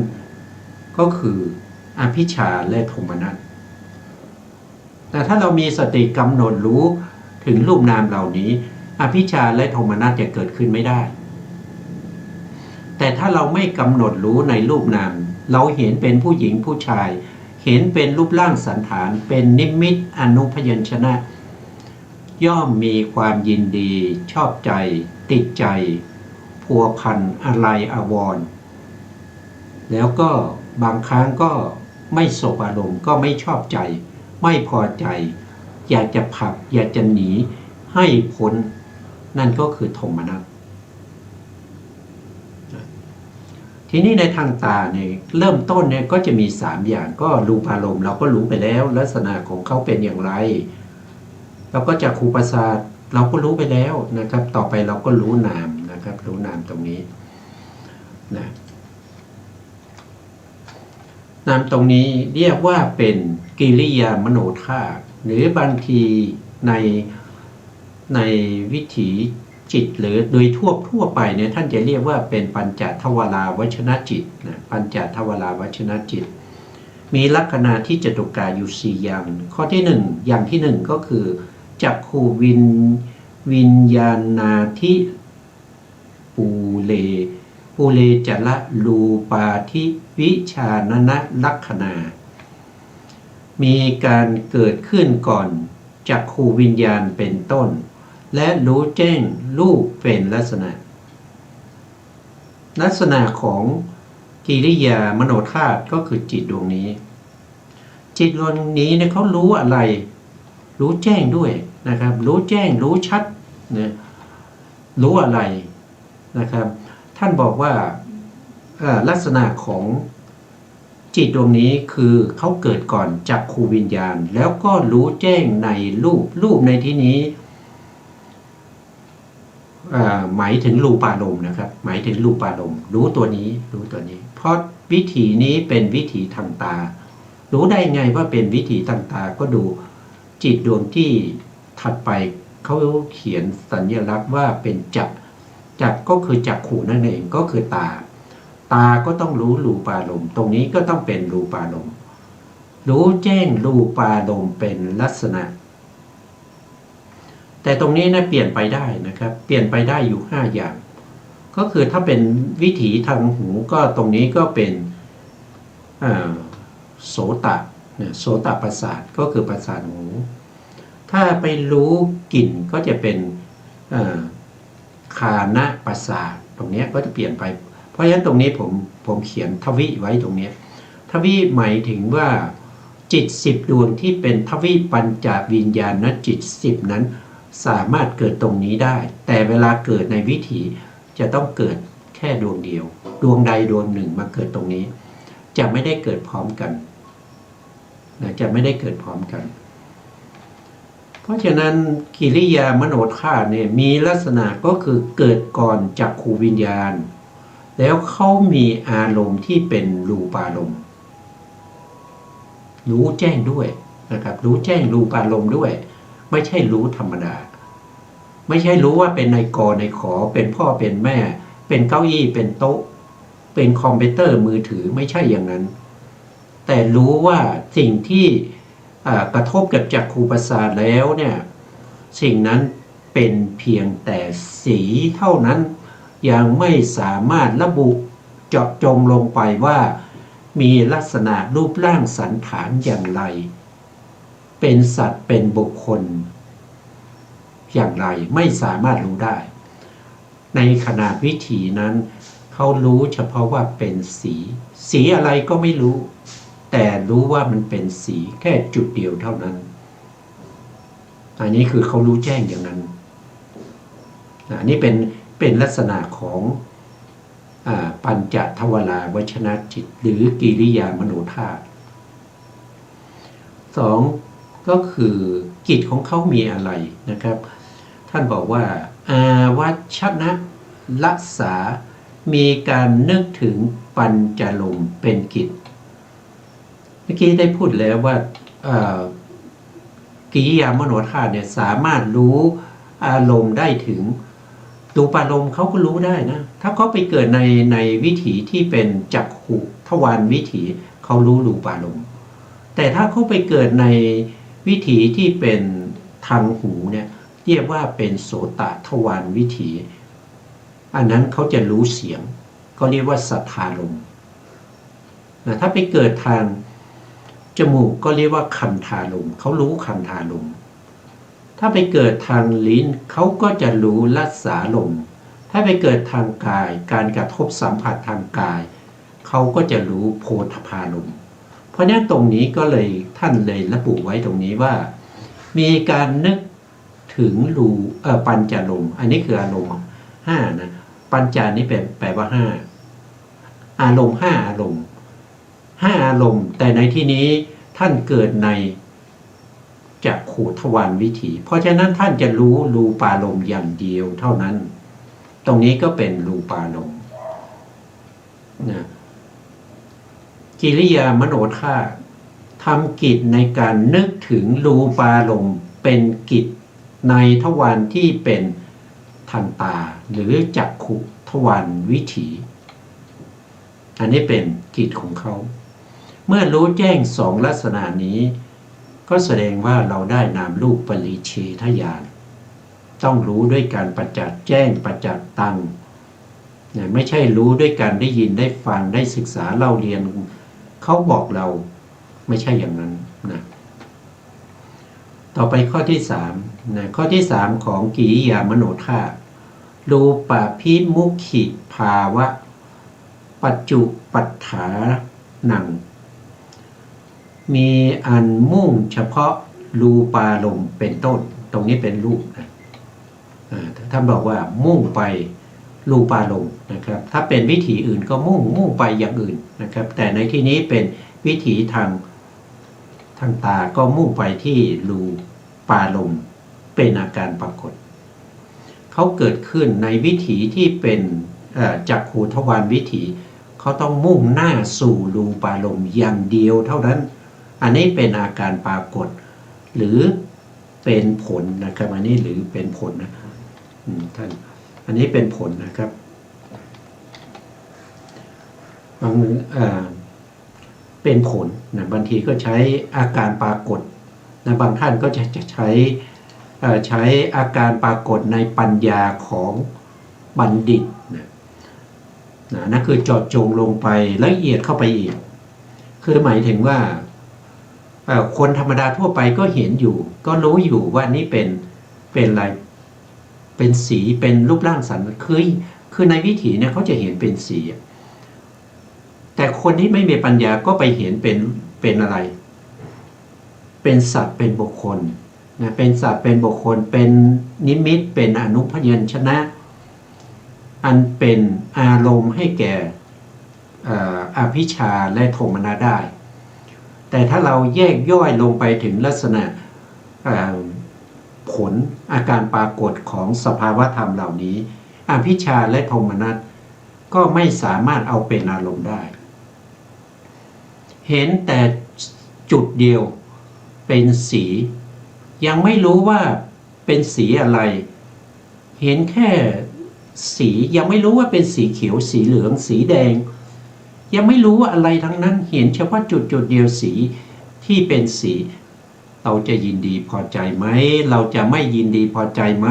ก็คืออภิชฌาและโทมนัสแต่ถ้าเรามีสติกำหนดรู้ถึงรูปนามเหล่านี้อภิชฌาและโทมนัสจะเกิดขึ้นไม่ได้แต่ถ้าเราไม่กำหนดรู้ในรูปนามเราเห็นเป็นผู้หญิงผู้ชายเห็นเป็นรูปร่างสันฐานเป็นนิมิตอนุพยัญชนะย่อมมีความยินดีชอบใจติดใจพัวพันอะไรอาวรณ์แล้วก็บางครั้งก็ไม่สบอารมณ์ก็ไม่ชอบใจไม่พอใจอยากจะผลักอยากจะหนีให้พ้นนั่นก็คือโทมนัสทีนี้ในทางตาเนี่ยเริ่มต้นเนี่ยก็จะมี3อย่างก็รูปารมณ์เราก็รู้ไปแล้วลักษณะของเขาเป็นอย่างไรแล้วก็จักขุประสาทเราก็รู้ไปแล้วนะครับต่อไปเราก็รู้นามนะครับรู้นามตรงนี้นะนามตรงนี้เรียกว่าเป็นกิริยามโนธาตุหรือบางทีในวิถีจิตหรือโดยทั่วไปเนี่ยท่านจะเรียกว่าเป็นปัญจทวาราวชนจิตนะปัญจทวาราวชนจิตมีลักษณะที่จตุกายอยู่4อย่างข้อที่1อย่างที่1ก็คือจักขูวิญญาณาทิปูเลจละรูปาทิวิชานนะลักขณามีการเกิดขึ้นก่อนจักขูวิญญาณเป็นต้นและรู้แจ้งรูปเป็นลักษณะของกิริยามโนธาตุก็คือจิตดวงนี้จิตดวงนี้เนี่ยเขารู้อะไรรู้แจ้งด้วยนะครับรู้แจ้งรู้ชัดนะรู้อะไรนะครับท่านบอกว่าลักษณะของจิตดวงนี้คือเขาเกิดก่อนจักขูวิญญาณแล้วก็รู้แจ้งในรูปในที่นี้หมายถึงรูปารมณ์นะครับหมายถึงรูปารมณ์รู้ตัวนี้เพราะวิถีนี้เป็นวิถีทางตารู้ได้ไงว่าเป็นวิถีทางตาก็ดูจิตดวงที่ถัดไปเขาเขียนสัญลักษณ์ว่าเป็นจักก็คือจักขู่นั่นเองก็คือตาก็ต้องรู้รูปารมณ์ตรงนี้ก็ต้องเป็นรูปารมณ์รู้แจ้งรูปารมณ์เป็นลักษณะแต่ตรงนี้นะเปลี่ยนไปได้นะครับเปลี่ยนไปได้อยู่5อย่างก็คือถ้าเป็นวิถีทางหูก็ตรงนี้ก็เป็นโสตประสาทก็คือประสาทหูถ้าไปรู้กลิ่นก็จะเป็นคานะประสาทตรงนี้ก็จะเปลี่ยนไปเพราะฉะนั้นตรงนี้ผมเขียนทวิไว้ตรงนี้ทวิหมายถึงว่าจิต10ดวงที่เป็นทวิปัญจวิญญาณจิต10นั้นสามารถเกิดตรงนี้ได้แต่เวลาเกิดในวิถีจะต้องเกิดแค่ดวงเดียวดวงใดดวงหนึ่งมาเกิดตรงนี้จะไม่ได้เกิดพร้อมกันนะจะไม่ได้เกิดพร้อมกันเพราะฉะนั้นกิริยามโนธาตุเนี่ยมีลักษณะก็คือเกิดก่อนจักขูวิญญาณแล้วเขามีอารมณ์ที่เป็นรูปารมณ์รู้แจ้งด้วยนะครับรู้แจ้งรูปารมณ์ด้วยไม่ใช่รู้ธรรมดาไม่ใช่รู้ว่าเป็นในกในขอเป็นพ่อเป็นแม่เป็นเก้าอี้เป็นโต๊ะเป็นคอมพิวเตอร์มือถือไม่ใช่อย่างนั้นแต่รู้ว่าสิ่งที่กระทบกับจักขุประสาทแล้วเนี่ยสิ่งนั้นเป็นเพียงแต่สีเท่านั้นยังไม่สามารถระบุเจาะจงลงไปว่ามีลักษณะรูปร่างสันฐานอย่างไรเป็นสัตว์เป็นบุคคลอย่างไรไม่สามารถรู้ได้ในขณะวิถีนั้นเขารู้เฉพาะว่าเป็นสีอะไรก็ไม่รู้แต่รู้ว่ามันเป็นสีแค่จุดเดียวเท่านั้นอันนี้คือเขารู้แจ้งอย่างนั้นอันนี้เป็นลักษณะของปัญจทวาราวชนจิตหรือกิริยามโนธาตุ2ก็คือกิจของเขามีอะไรนะครับท่านบอกว่าอาวัชนะรักษามีการนึกถึงปัญจลมเป็นกิจ มื่อกี้ได้พูดแล้วว่ากิริยามโนธาตุเนี่ยสามารถรู้อารมณ์ได้ถึงรูปารมณ์เขาก็รู้ได้นะถ้าเขาไปเกิดในวิถีที่เป็นจักขุทวารวิถีเขารู้รูปารมณ์แต่ถ้าเขาไปเกิดในวิถีที่เป็นทางหูเนี่ยเรียกว่าเป็นโสตทวารวิถีอันนั้นเขาจะรู้เสียงก็เรียกว่าสัทธารมณ์นะถ้าไปเกิดทางจมูกก็เรียกว่าคันธารมณ์เขารู้คันธารมณ์ถ้าไปเกิดทางลิ้นเขาก็จะรู้รสารมณ์ถ้าไปเกิดทางกายการกระทบสัมผัสทางกายเขาก็จะรู้โผฏฐัพพารมณ์เพราะนั้นตรงนี้ก็เลยท่านเลยระบุไว้ตรงนี้ว่ามีการนึกถึงรูปัญจารมณ์อันนี้คืออารมณ์5นะปัญจานี้แปลว่า5อารมณ์5อารมณ์5อารมณ์แต่ในที่นี้ท่านเกิดในจักขุทวารวิถีเพราะฉะนั้นท่านจะรู้รูปารมณ์อย่างเดียวเท่านั้นตรงนี้ก็เป็นรูปารมณ์นะกิริยามโนธาตุทำกิจในการนึกถึงรูปารมณ์เป็นกิจในทวารที่เป็นทางตาหรือจักขุทวารวิถีอันนี้เป็นกิจของเขาเมื่อรู้แจ้ง2ลักษณะนี้ก็แสดงว่าเราได้นามรูปปริเฉทญาณต้องรู้ด้วยการประจักษ์แจ้งประจักษ์ตังไม่ใช่รู้ด้วยการได้ยินได้ฟังได้ศึกษาเล่าเรียนเขาบอกเราไม่ใช่อย่างนั้นนะต่อไปข้อที่3นะข้อที่3ของกิริยามโนธาตุรูปพิมุขิภาวะปัจจุปัฏฐานังมีอันมุ่งเฉพาะรูปารมณ์เป็นต้นตรงนี้เป็นรูปนะท่านบอกว่ามุ่งไปรูปารมณ์นะครับถ้าเป็นวิถีอื่นก็มุ่งไปอย่างอื่นนะครับแต่ในที่นี้เป็นวิถีทางตาก็มุ่งไปที่รูปารมณ์เป็นอาการปรากฏเขาเกิดขึ้นในวิถีที่เป็นจักขุทวารวิถีเขาต้องมุ่งหน้าสู่รูปารมณ์อย่างเดียวเท่านั้นอันนี้เป็นอาการปรากฏหรือเป็นผลนะครับอันนี้หรือเป็นผลนะท่านอันนี้เป็นผลนะครับบางเป็นผลนะบางทีก็ใช้อาการปรากฏนะบางท่านก็จะใช้อาการปรากฏในปัญญาของบัณฑิตนั่นคือเจาะจงลงไปละเอียดเข้าไปอีกคือหมายถึงว่าคนธรรมดาทั่วไปก็เห็นอยู่ก็รู้อยู่ว่านี่เป็นอะไรเป็นสีเป็นรูปร่างสันคือในวิถีเนี่ยเขาจะเห็นเป็นสีแต่คนที่ไม่มีปัญญาก็ไปเห็นเป็นอะไรเป็นสัตว์เป็นบุคคลนะเป็นสัตว์เป็นบุคคลเป็นนิมิตเป็นอนุพยัญชนะอันเป็นอารมณ์ให้แก่อภิชาและโทมนัสได้แต่ถ้าเราแยกย่อยลงไปถึงลักษณะผลอาการปรากฏของสภาวะธรรมเหล่านี้อภิชาและโทมนัสก็ไม่สามารถเอาเป็นอารมณ์ได้เห็นแต่จุดเดียวเป็นสียังไม่รู้ว่าเป็นสีอะไรเห็นแค่สียังไม่รู้ว่าเป็นสีเขียวสีเหลืองสีแดงยังไม่รู้ว่าอะไรทั้งนั้นเห็นเฉพาะจุดเดียวสีที่เป็นสีเราจะยินดีพอใจไหมเราจะไม่ยินดีพอใจไหม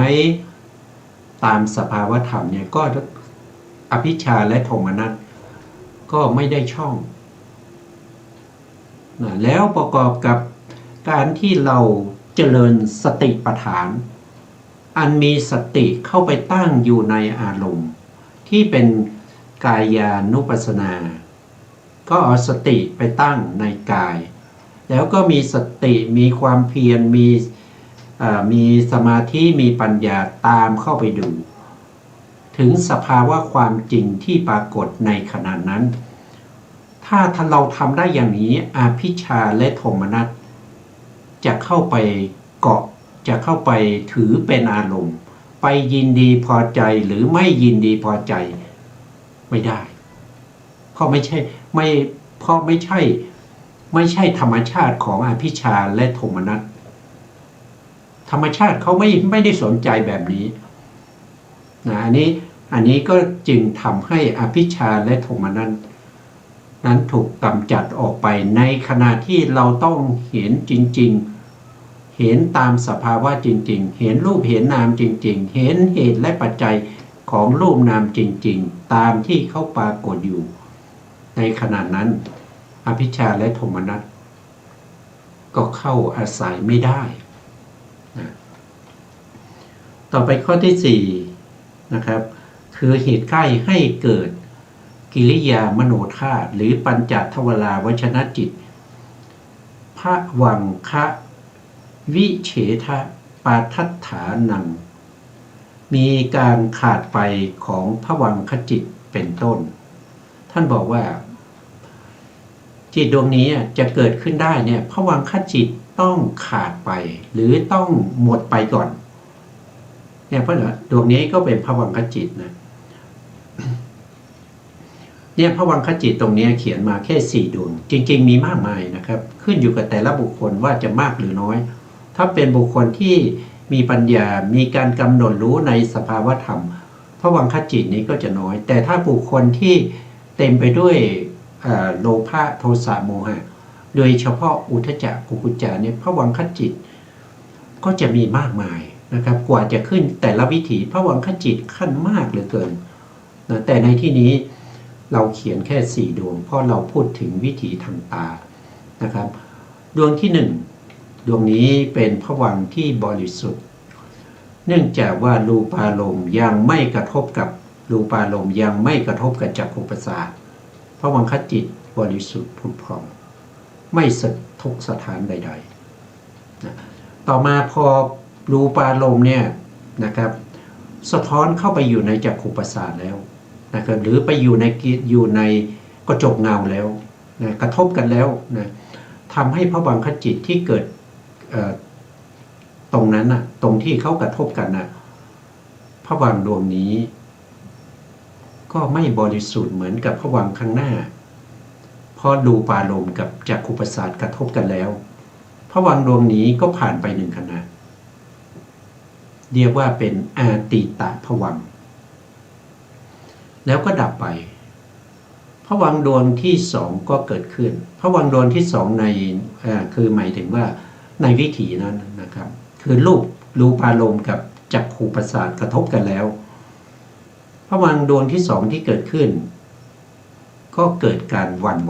ตามสภาวธรรมเนี่ยก็อภิชาและโทมนัสก็ไม่ได้ช่องแล้วประกอบกับการที่เราเจริญสติปัฏฐานอันมีสติเข้าไปตั้งอยู่ในอารมณ์ที่เป็นกายานุปัสสนาก็เอาสติไปตั้งในกายแล้วก็มีสติมีความเพียรมีสมาธิมีปัญญาตามเข้าไปดูถึงสภาวะความจริงที่ปรากฏในขณะนั้นถ้าเราทำได้อย่างนี้อภิชาและโทมนัสจะเข้าไปเกาะจะเข้าไปถือเป็นอารมณ์ไปยินดีพอใจหรือไม่ยินดีพอใจไม่ได้เพราะไม่ใช่ ไม่ใช่ธรรมชาติของอภิชฌาและโทมนัสธรรมชาติเขาไม่ได้สนใจแบบนี้นะอันนี้ก็จึงทำให้อภิชฌาและโทมนัสนั้นถูกกำจัดออกไปในขณะที่เราต้องเห็นจริงๆเห็นตามสภาวะจริงๆเห็นรูปเห็นนามจริงๆเห็นเหตุและปัจจัยของรูปนามจริงๆตามที่เขาปรากฏอยู่ในขณะนั้นอภิชฌาและโทมนัสก็เข้าอาศัยไม่ได้นะต่อไปข้อที่4นะครับคือเหตุใกล้ให้เกิดกิริยามโนธาตุหรือปัญจทวาราวชนจิตภวังคะวิเฉทะปาทัฏฐานังมีการขาดไปของภวังคจิตเป็นต้นท่านบอกว่าจิตดวงนี้จะเกิดขึ้นได้เนี่ยภวังคจิตต้องขาดไปหรือต้องหมดไปก่อนเนี่ยเพราะดวงนี้ก็เป็นภวังคจิตนะเนี่ยภวังคจิตตรงนี้เขียนมาแค่4ดวงจริงๆมีมากมายนะครับขึ้นอยู่กับแต่ละบุคคลว่าจะมากหรือน้อยถ้าเป็นบุคคลที่มีปัญญามีการกำหนดรู้ในสภาวธรรมภวังคจิตนี้ก็จะน้อยแต่ถ้าบุคคลที่เต็มไปด้วยโลภะโทสะโมหะโดยเฉพาะอุทธัจจะกุกุจจะเนี่ยภวังคจิตก็จะมีมากมายนะครับกว่าจะขึ้นแต่ละวิถีภวังคจิตขั้นมากเหลือเกินนะแต่ในที่นี้เราเขียนแค่4ดวงเพราะเราพูดถึงวิถีทางตานะครับดวงที่1ดวงนี้เป็นภวังค์ที่บริสุทธิ์เนื่องจากว่ารูปารมณ์ยังไม่กระทบกับรูปารมณ์ยังไม่กระทบกับจักขุประสาทภวังคจิตบริสุทธิ์ผุดผ่องไม่สะทกสถานใดๆนะต่อมาพอรูปารมณ์เนี่ยนะครับสะท้อนเข้าไปอยู่ในจักขุประสาทแล้วนะครับหรือไปอยู่ในกระจกเงาแล้วนะกระทบกันแล้วนะทำให้ภวังคจิตที่เกิดตรงนั้นนะตรงที่เขากระทบกันนะภวังค์ดวงนี้ก็ไม่บริสุทธิ์เหมือนกับภวังค์ข้างหน้าเพราะรูปารมณ์กับจักขุประสาทกระทบกันแล้วภวังค์ดวงนี้ก็ผ่านไป1ขณะเรียกว่าเป็นอาติตะภวังค์แล้วก็ดับไปภวังค์ดวงที่2ก็เกิดขึ้นภวังค์ดวงที่2ในคือหมายถึงว่าในวิถีนั้นนะครับคือรูปารมณ์กับจักขุประสาทกระทบกันแล้วภวังค์ดวงที่2ที่เกิดขึ้นก็เกิดการหวั่นไ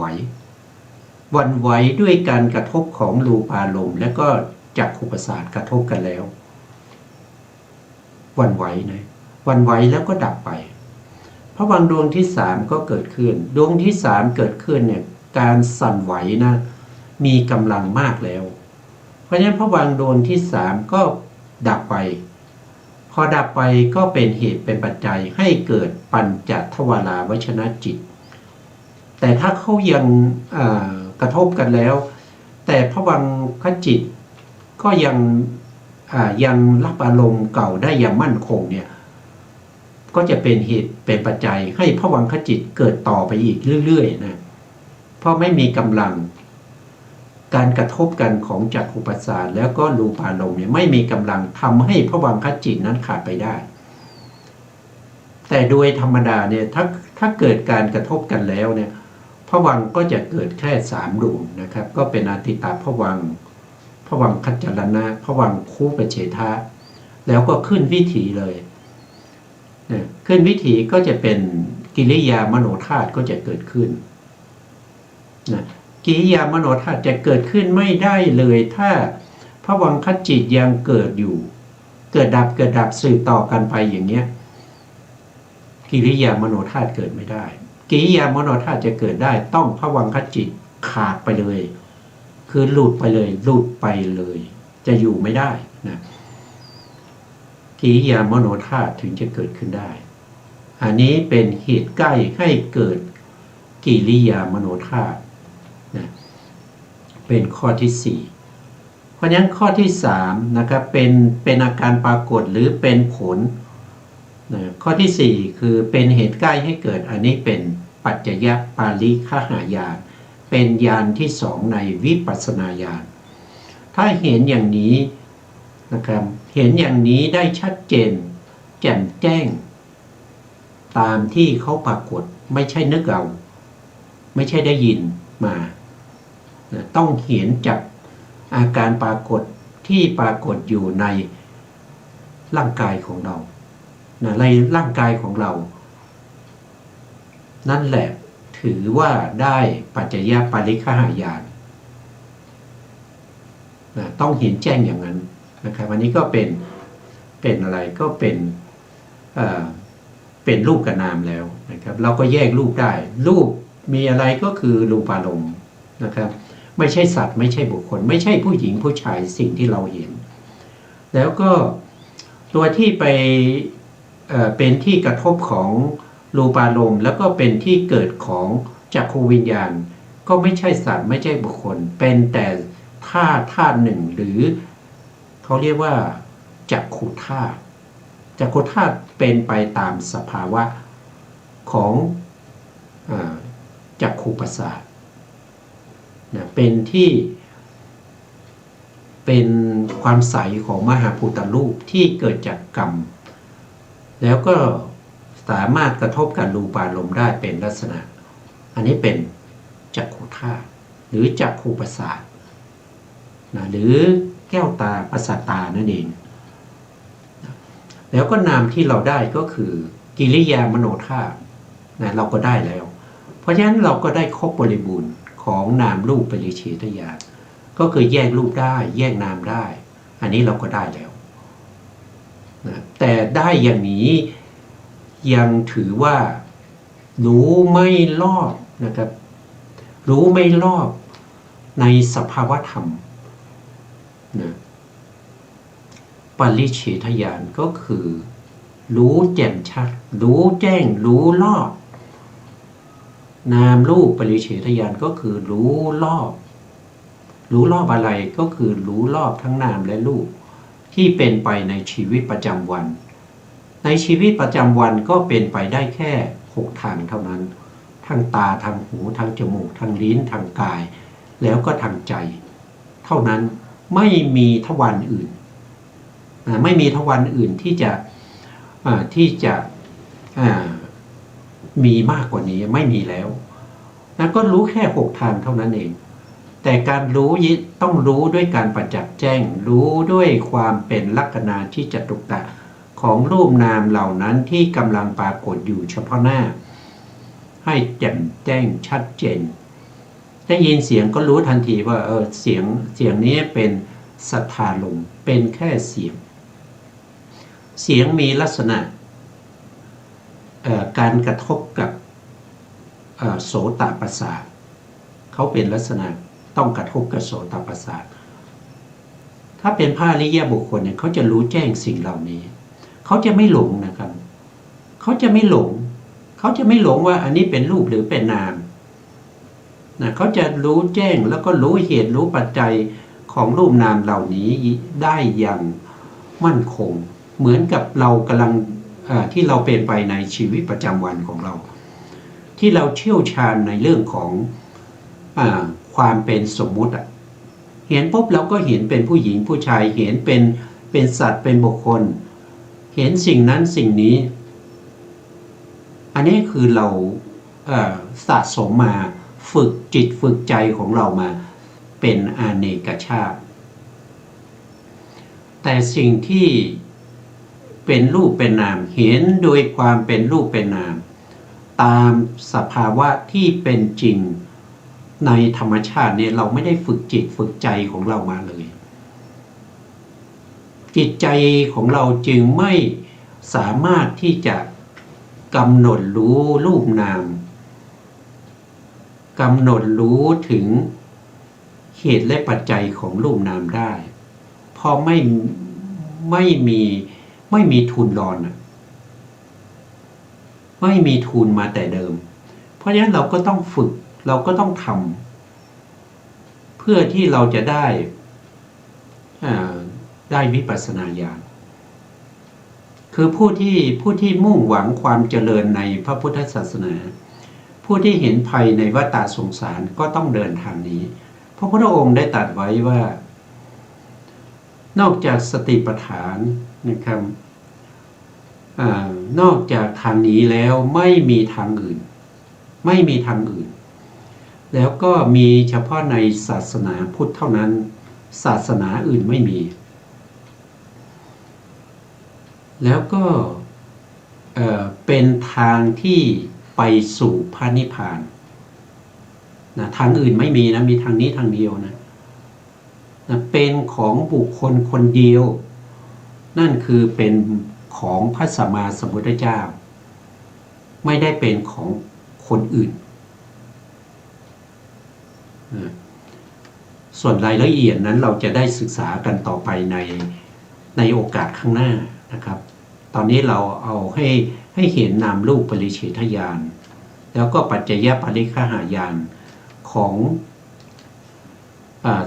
หวด้วยการกระทบของรูปารมณ์และก็จักขุประสาทกระทบกันแล้วหวั่นไหวแล้วก็ดับไปภวังค์ดวงที่3ก็เกิดขึ้นดวงที่3เกิดขึ้นเนี่ยการสั่นไหวนะมีกำลังมากแล้วเพราะฉะนั้นภวังค์ดวงที่3ก็ดับไปพอดับไปก็เป็นเหตุเป็นปัจจัยให้เกิดปัญจทวาราวชนจิตแต่ถ้าเขายังกระทบกันแล้วแต่ภวังคจิตก็ยังรับอารมณ์เก่าได้อย่างมั่นคงเนี่ยก็จะเป็นเหตุเป็นปัจจัยให้ภวังคจิตเกิดต่อไปอีกเรื่อยๆนะเพราะไม่มีกำลังการกระทบกันของจักขุประสาทแล้วก็รูปารมณ์เนี่ยไม่มีกำลังทำให้ภวังคจิตนั้นขาดไปได้แต่โดยธรรมดาเนี่ยถ้าเกิดการกระทบกันแล้วเนี่ยภวังค์ก็จะเกิดแค่3ดวงนะครับก็เป็นอาติตาภวังค์คัจจรณะภวังคูปเฉทะแล้วก็ขึ้นวิถีเลยขึ้นวิถีก็จะเป็นกิริยามโนธาตุก็จะเกิดขึ้นนะกิริยามโนธาตุจะเกิดขึ้นไม่ได้เลยถ้าภวังคจิตยังเกิดอยู่เกิดดับสืบต่อกันไปอย่างเงี้ยกิริยามโนธาตุเกิดไม่ได้กิริยามโนธาตุจะเกิดได้ต้องภวังคจิตขาดไปเลยคือหลุดไปเลยจะอยู่ไม่ได้นะกิริยามโนธาตุถึงจะเกิดขึ้นได้อันนี้เป็นเหตุใกล้ให้เกิดกิริยามโนธาตุนะเป็นข้อที่4เพราะฉะนั้นข้อที่3นะครับเป็นอาการปรากฏหรือเป็นผลนะข้อที่4คือเป็นเหตุใกล้ให้เกิดอันนี้เป็นปัจจยปาริคหายาน เป็นญาณที่สองในวิปัสสนาญาณถ้าเห็นอย่างนี้นะครับเห็นอย่างนี้ได้ชัดเจนแจ่มแจ้งตามที่เขาปรากฏไม่ใช่นึกเอาไม่ใช่ได้ยินมาต้องเห็นจากอาการปรากฏที่ปรากฏอยู่ในร่างกายของเราในร่างกายของเรา นั่นแหละถือว่าได้ปัจจยปาริคหายานต้องเห็นแจ้งอย่างนั้นนะครับอันนี้ก็เป็นอะไรก็เป็นรูปกับนามแล้วนะครับเราก็แยกรูปได้รูปมีอะไรก็คือรูปารมณ์นะครับไม่ใช่สัตว์ไม่ใช่บุคคลไม่ใช่ผู้หญิงผู้ชายสิ่งที่เราเห็นแล้วก็ตัวที่ไปเป็นที่กระทบของรูปารมณ์แล้วก็เป็นที่เกิดของจักขูวิญญาณก็ไม่ใช่สัตว์ไม่ใช่บุคคลเป็นแต่ธาตุหนึ่งหรือเขาเรียกว่าจักขุธาตุจักขุธาตุเป็นไปตามสภาวะของจักขุประสาทเป็นที่เป็นความใสของมหาภูตรูปที่เกิดจากกรรมแล้วก็สามารถกระทบกับรูปารมณ์ได้เป็นลักษณะอันนี้เป็นจักขุธาตุหรือจักขุประสาทหรือแก้วตาประสาทตานั่นเองแล้วก็นามที่เราได้ก็คือกิริยามโนธาตุเราก็ได้แล้วเพราะฉะนั้นเราก็ได้ครบบริบูรณ์ของนามรูปปริเฉทญาณก็คือแยกรูปได้แยกนามได้อันนี้เราก็ได้แล้วแต่ได้อย่างนี้ยังถือว่ารู้ไม่รอบนะครับรู้ไม่รอบในสภาวธรรมนะปริเฉทญาณก็คือรู้แจ่มชัดรู้แจ้งรู้รอบนามรูปปริเฉทญาณก็คือรู้รอบอะไรก็คือรู้รอบทั้งนามและรูปที่เป็นไปในชีวิตประจำวันในชีวิตประจำวันก็เป็นไปได้แค่6ทางเท่านั้นทางตาทางหูทางจมูกทางลิ้นทางกายแล้วก็ทางใจเท่านั้นไม่มีทวารอื่นไม่มีทวารอื่นที่จะมีมากกว่านี้ไม่มีแล้วก็รู้แค่6ทางเท่านั้นเองแต่การรู้ต้องรู้ด้วยการประจักษ์แจ้งรู้ด้วยความเป็นลักษณะที่จตุตะของรูปนามเหล่านั้นที่กำลังปรากฏอยู่เฉพาะหน้าให้แจ่มแจ้งชัดเจนได้ยินเสียงก็รู้ทันทีว่าเสียงนี้เป็นสัทธาลมเป็นแค่เสียงมีลักษณะการกระทบกับโสตประสาทเขาเป็นลักษณะต้องกระทบกับโสตประสาทถ้าเป็นพระอริยบุคคลเนี่ยเขาจะรู้แจ้งสิ่งเหล่านี้เขาจะไม่หลงนะครับเขาจะไม่หลงว่าอันนี้เป็นรูปหรือเป็นนามเขาจะรู้แจ้งแล้วก็รู้เหตุรู้ปัจจัยของรูปนามเหล่านี้ได้อย่างมั่นคงเหมือนกับเรากำลังที่เราเป็นไปในชีวิตประจำวันของเราที่เราเชี่ยวชาญในเรื่องของความเป็นสมมุติเห็นปุ๊บเราก็เห็นเป็นผู้หญิงผู้ชายเห็นเป็นสัตว์เป็นบุคคลเห็นสิ่งนั้นสิ่งนี้อันนี้คือเราสะสมมาฝึกจิตฝึกใจของเรามาเป็นอาเนกชาติแต่สิ่งที่เป็นรูปเป็นนามเห็นโดยความเป็นรูปเป็นนามตามสภาวะที่เป็นจริงในธรรมชาติเนี่ยเราไม่ได้ฝึกจิตฝึกใจของเรามาเลยจิตใจของเราจึงไม่สามารถที่จะกำหนดรู้รูปนามกำหนดรู้ถึงเหตุและปัจจัยของรูปนามได้เพราะไม่มีทุนรอนไม่มีทุนมาแต่เดิมเพราะฉะนั้นเราก็ต้องฝึกเราก็ต้องทำเพื่อที่เราจะได้วิปัสสนาญาณคือผู้ที่มุ่งหวังความเจริญในพระพุทธศาสนาผ ผู้ที่เห็นภัยในวัฏสงสารก็ต้องเดินทางนี้พระพุทธองค์ได้ตรัสไว้ว่านอกจากสติปัฏฐานนะครับนอกจากทางนี้แล้วไม่มีทางอื่นไม่มีทางอื่นแล้วก็มีเฉพาะในศาสนาพุทธเท่านั้นศาสนาอื่นไม่มีแล้วก็เป็นทางที่ไปสู่พระนิพพานนะทางอื่นไม่มีนะมีทางนี้ทางเดียวนะเป็นของบุคคลคนเดียวนั่นคือเป็นของพระสัมมาสัมพุทธเจ้าไม่ได้เป็นของคนอื่นส่วนรายละเอียดนั้นเราจะได้ศึกษากันต่อไปในโอกาสข้างหน้านะครับตอนนี้เราเอาให้เห็นนามรูปปริเฉทญาณแล้วก็ปัจจยปริฆหายานของ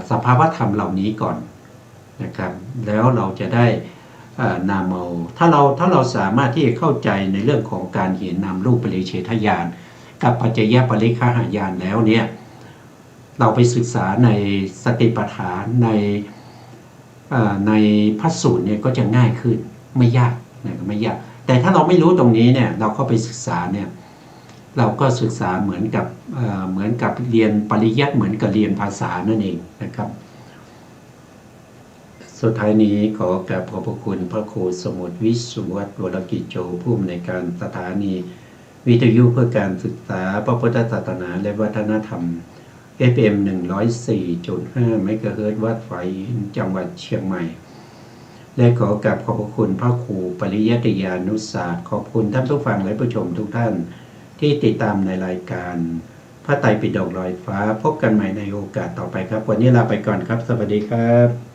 สภาวธรรมเหล่านี้ก่อนนะครับแล้วเราจะได้นามเอาถ้าเราสามารถที่จะเข้าใจในเรื่องของการเห็นนามรูปปริเฉทญาณกับปัจจยปริฆหายานแล้วเนี่ยเราไปศึกษาในสติปัฏฐานในพระสูตรเนี่ยก็จะง่ายขึ้นไม่ยากนะไม่ยากแต่ถ้าเราไม่รู้ตรงนี้เนี่ยเราเข้าไปศึกษาเนี่ยเราก็ศึกษาเหมือนกับเรียนปริยัติเหมือนกับเรียนภาษานั่นเองนะครับสุดท้ายนี้ขอกราบขอบพระคุณพระครูสมุทรวิสุวัฒน์วรกิจโจผู้อำนวยการสถานีวิทยุเพื่อการศึกษาพระพุทธศาสนาและวัฒนธรรม FM 104.5 เมกะเฮิรตซ์วัดไฝจังหวัดเชียงใหม่และขอกราบขอบพระคุณพระครูปริยัติยานุศาสตร์ขอบคุณท่านผู้ฟังและผู้ชมทุกท่านที่ติดตามในรายการพระไตรปิฎกลอยฟ้าพบกันใหม่ในโอกาสต่อไปครับวันนี้ลาไปก่อนครับสวัสดีครับ